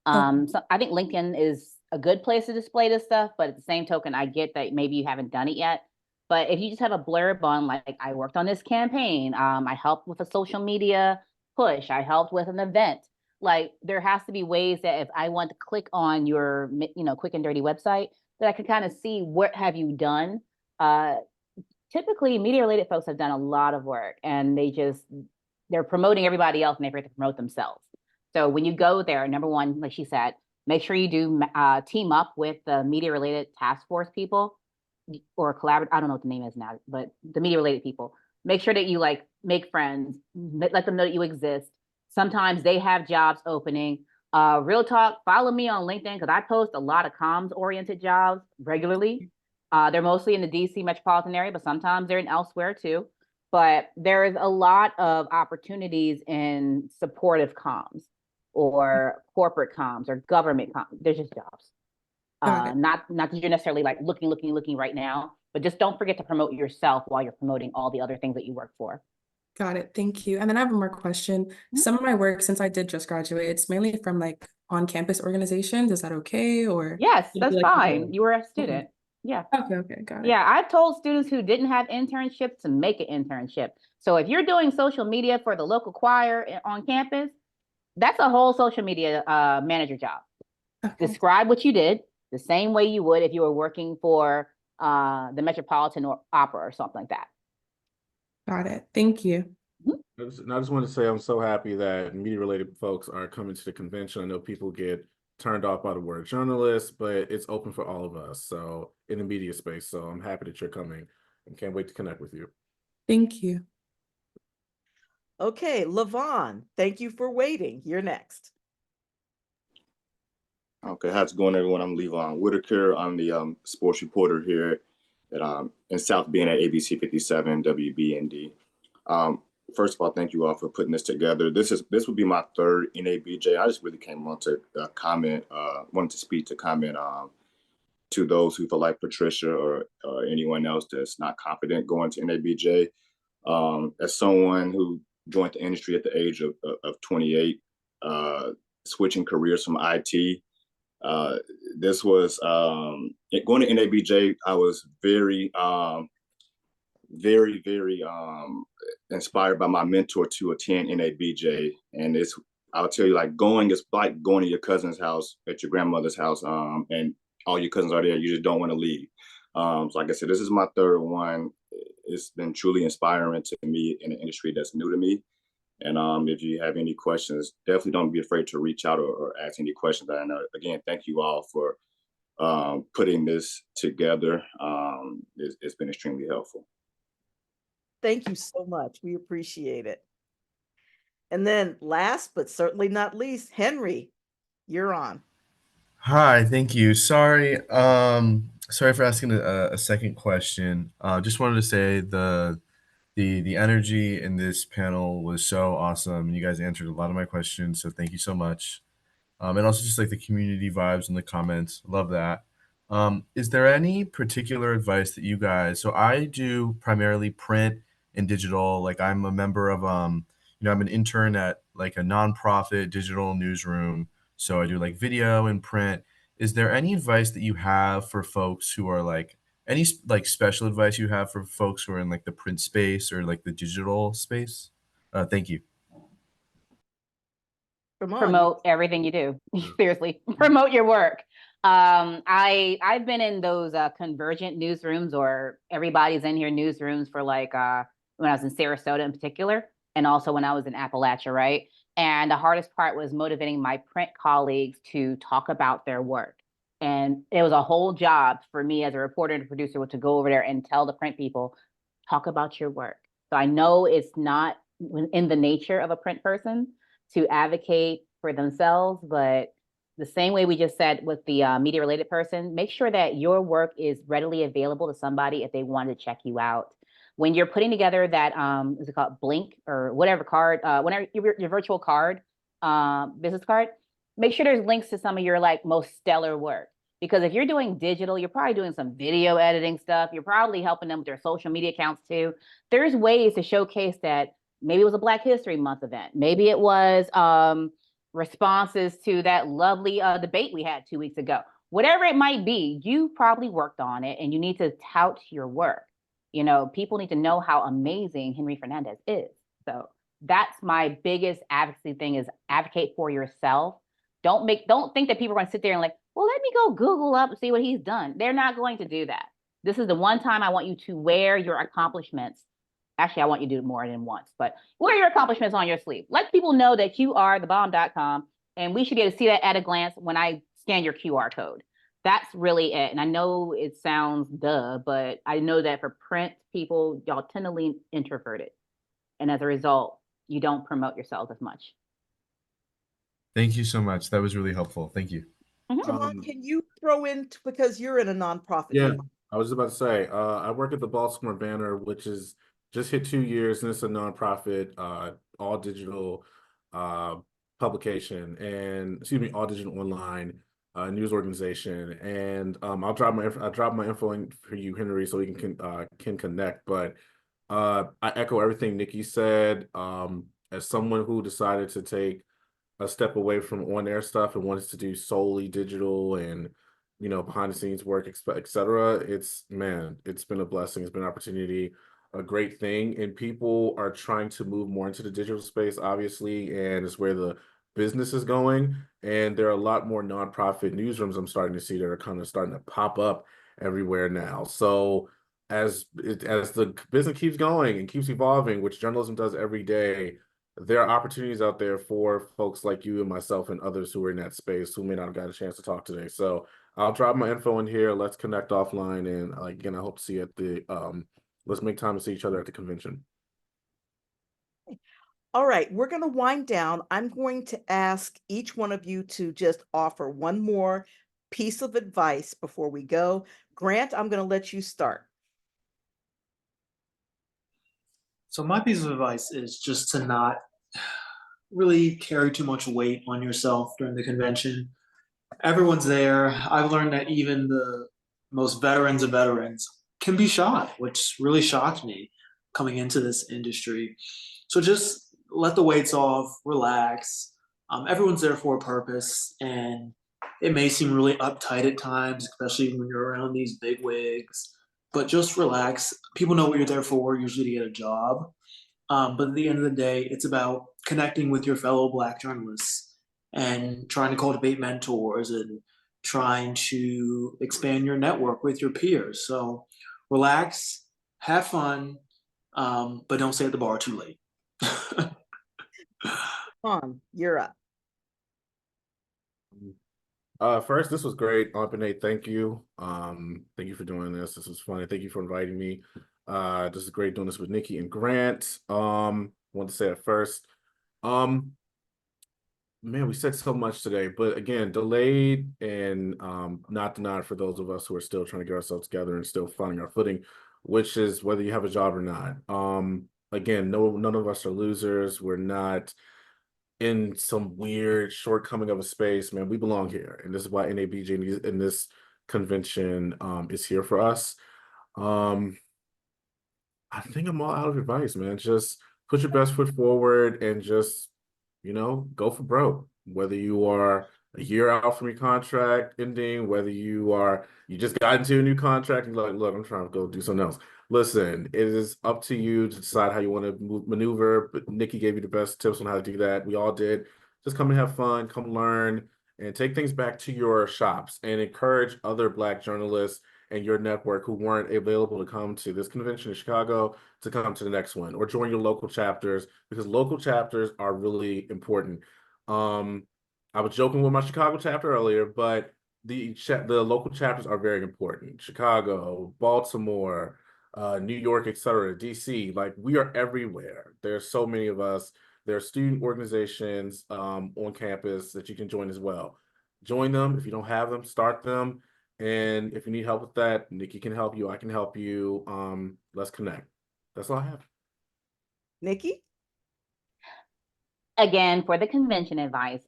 Speaker 3: So I think LinkedIn is a good place to display this stuff, but at the same token, I get that maybe you haven't done it yet. But if you just have a blurb on like, I worked on this campaign, I helped with a social media push, I helped with an event. Like there has to be ways that if I want to click on your, quick and dirty website, that I can kind of see what have you done. Typically media related folks have done a lot of work and they're promoting everybody else and they forget to promote themselves. So when you go there, number one, like she said, make sure you do team up with the media related task force people or collaborate. I don't know what the name is now, but the media related people. Make sure that you like make friends, let them know that you exist. Sometimes they have jobs opening. Real talk, follow me on LinkedIn because I post a lot of comms oriented jobs regularly. They're mostly in the DC metropolitan area, but sometimes they're in elsewhere too. But there is a lot of opportunities in supportive comms. or corporate comms or government comms. There's just jobs. Not that you're necessarily like looking right now, but just don't forget to promote yourself while you're promoting all the other things that you work for.
Speaker 16: Got it. Thank you. And then I have one more question. Some of my work, since I did just graduate, it's mainly from like on-campus organizations. Is that okay? Or
Speaker 3: Yes,
Speaker 16: would it be
Speaker 3: that's
Speaker 16: like
Speaker 3: fine. You were a student.
Speaker 16: Okay.
Speaker 3: Yeah.
Speaker 16: Okay, got it.
Speaker 3: Yeah, I've told students who didn't have internships to make an internship. So if you're doing social media for the local choir on campus, that's a whole social media manager job. Describe what you did the same way you would if you were working for the Metropolitan Opera or something like that.
Speaker 16: Got it. Thank you.
Speaker 1: I just want to say I'm so happy that media-related folks are coming to the convention. I know people get turned off by the word journalist, but it's open for all of us. So in the media space, so I'm happy that you're coming and can't wait to connect with you.
Speaker 16: Thank you.
Speaker 5: Okay, Levon, thank you for waiting. You're next.
Speaker 17: Okay, how's it going, everyone? I'm Levon Whitaker. I'm the sports reporter here at in South Bend at ABC 57 WBND. First of all, thank you all for putting this together. This would be my third NABJ. I just really came on to wanted to speak to comment to those who feel like Patricia or anyone else that's not confident going to NABJ. As someone who joined the industry at the age of 28, switching careers from IT, this was going to NABJ. I was very inspired by my mentor to attend NABJ, and I'll tell you, like, going is like going to your cousin's house at your grandmother's house, and all your cousins are there. You just don't want to leave. So like I said, this is my third one. It's been truly inspiring to me in an industry that's new to me. And if you have any questions, definitely don't be afraid to reach out or ask any questions. And again, thank you all for putting this together. It's been extremely helpful.
Speaker 5: Thank you so much. We appreciate it. And then last but certainly not least, Henry, you're on.
Speaker 11: Hi, thank you. Sorry for asking a second question. Just wanted to say the energy in this panel was so awesome. You guys answered a lot of my questions, so thank you so much. And also just like the community vibes in the comments, love that. Is there any particular advice that you guys? So I do primarily print and digital. Like I'm a member of I'm an intern at like a nonprofit digital newsroom. So I do like video and print. Is there any advice that you have for folks who are like like special advice you have for folks who are in like the print space or like the digital space? Thank you.
Speaker 3: Promote everything you do. Seriously, promote your work. I've been in those convergent newsrooms, or everybody's in here newsrooms, for like when I was in Sarasota in particular, and also when I was in Appalachia, right? And the hardest part was motivating my print colleagues to talk about their work. And it was a whole job for me as a reporter and producer to go over there and tell the print people, talk about your work. So I know it's not in the nature of a print person to advocate for themselves, but the same way we just said with the media related person, make sure that your work is readily available to somebody if they want to check you out. When you're putting together that, is it called Blink or whatever card, whenever your virtual card, business card, make sure there's links to some of your like most stellar work. Because if you're doing digital, you're probably doing some video editing stuff. You're probably helping them with their social media accounts too. There's ways to showcase that. Maybe it was a Black History Month event. Maybe it was responses to that lovely debate we had 2 weeks ago. Whatever it might be, you probably worked on it and you need to tout your work. You know, people need to know how amazing Henry Fernandez is. So that's my biggest advocacy thing, is advocate for yourself. Don't think that people are going to sit there and like, well, let me go Google up and see what he's done. They're not going to do that. This is the one time I want you to wear your accomplishments. Actually, I want you to do it more than once, but wear your accomplishments on your sleeve. Let people know that you are thebomb.com, and we should be able to see that at a glance when I scan your QR code. That's really it. And I know it sounds duh, but I know that for print people, y'all tend to lean introverted. And as a result, you don't promote yourselves as much.
Speaker 11: Thank you so much. That was really helpful. Thank you.
Speaker 5: Jamon, can you throw in, because you're in a nonprofit?
Speaker 1: Yeah, I was about to say, I work at the Baltimore Banner, which is just hit 2 years, and it's a nonprofit, all digital publication and all digital online news organization. And I'll drop my info in for you, Henry, so we can connect. But I echo everything Nikki said. As someone who decided to take a step away from on-air stuff and wants to do solely digital and behind the scenes work, etc. It's been a blessing. It's been an opportunity, a great thing, and people are trying to move more into the digital space, obviously, and it's where the business is going. And there are a lot more nonprofit newsrooms I'm starting to see that are kind of starting to pop up everywhere now. So as the business keeps going and keeps evolving, which journalism does every day, there are opportunities out there for folks like you and myself and others who are in that space who may not have got a chance to talk today. So I'll drop my info in here. Let's connect offline. And again, I hope to see you at the let's make time to see each other at the convention.
Speaker 5: All right, we're going to wind down. I'm going to ask each one of you to just offer one more piece of advice before we go. Grant, I'm going to let you start.
Speaker 2: So my piece of advice is just to not really carry too much weight on yourself during the convention. Everyone's there. I've learned that even the most veterans of veterans can be shy, which really shocked me coming into this industry. So just let the weights off, relax. Everyone's there for a purpose, and it may seem really uptight at times, especially when you're around these big wigs. But just relax. People know what you're there for, usually to get a job. But at the end of the day, it's about connecting with your fellow Black journalists and trying to cultivate mentors and trying to expand your network with your peers. So relax, have fun, but don't stay at the bar too late.
Speaker 5: You're up.
Speaker 1: First, this was great. Benay, thank you. Thank you for doing this. This was fun. Thank you for inviting me. This is great doing this with Nikki and Grant. Want to say it first. Man, we said so much today, but again, delayed and not denied for those of us who are still trying to get ourselves together and still finding our footing, which is whether you have a job or not. Again, none of us are losers. We're not in some weird shortcoming of a space, man. We belong here, and this is why NABJ in this convention is here for us. I think I'm all out of advice, man. Just put your best foot forward and just, go for broke. Whether you are a year out from your contract ending, whether you just got into a new contract and you're like, look, I'm trying to go do something else. Listen, it is up to you to decide how you want to maneuver. But Nikki gave you the best tips on how to do that. We all did. Just come and have fun, come learn, and take things back to your shops and encourage other Black journalists and your network who weren't available to come to this convention in Chicago to come to the next one, or join your local chapters, because local chapters are really important. I was joking with my Chicago chapter earlier, but the local chapters are very important. Chicago, Baltimore, New York, etc., DC, like we are everywhere. There's so many of us. There are student organizations on campus that you can join as well. Join them. If you don't have them, start them. And if you need help with that, Nikki can help you. I can help you. Let's connect. That's all I have.
Speaker 5: Nikki?
Speaker 3: Again, for the convention advice,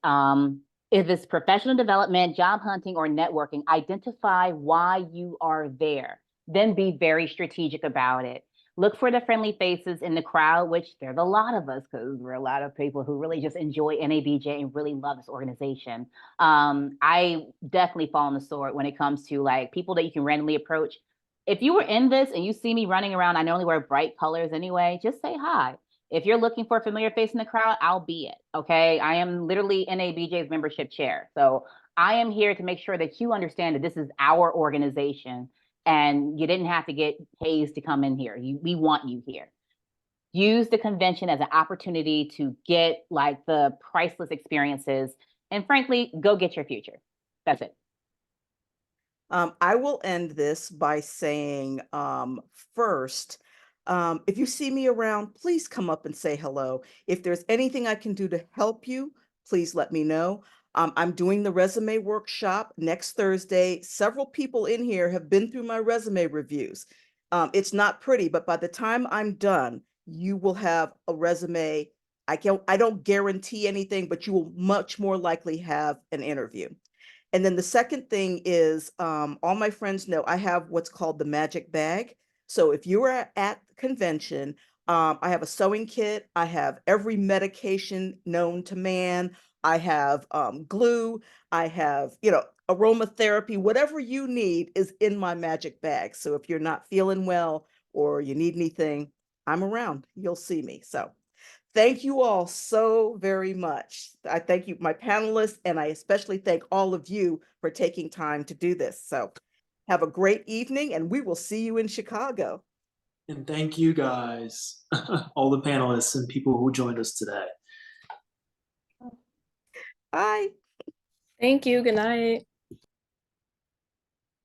Speaker 3: if it's professional development, job hunting, or networking, identify why you are there. Then be very strategic about it. Look for the friendly faces in the crowd, which there's a lot of us because we're a lot of people who really just enjoy NABJ and really love this organization. I definitely fall on the sword when it comes to like people that you can randomly approach. If you were in this and you see me running around, I normally wear bright colors anyway, just say hi. If you're looking for a familiar face in the crowd, I'll be it. Okay. I am literally NABJ's membership chair. So I am here to make sure that you understand that this is our organization and you didn't have to get hazed to come in here. We want you here. Use the convention as an opportunity to get like the priceless experiences and frankly, go get your future. That's it.
Speaker 5: I will end this by saying, first, if you see me around, please come up and say hello. If there's anything I can do to help you, please let me know. I'm doing the resume workshop next Thursday. Several people in here have been through my resume reviews. It's not pretty, but by the time I'm done, you will have a resume I don't guarantee anything, but you will much more likely have an interview. And then the second thing is, all my friends know I have what's called the magic bag. So if you are at the convention, I have a sewing kit. I have every medication known to man. I have glue. I have, aromatherapy. Whatever you need is in my magic bag. So if you're not feeling well or you need anything, I'm around. You'll see me. So thank you all so very much. I thank you, my panelists, and I especially thank all of you for taking time to do this. So have a great evening, and we will see you in Chicago.
Speaker 2: And thank you guys, all the panelists and people who joined us today.
Speaker 5: Bye.
Speaker 12: Thank you. Good night.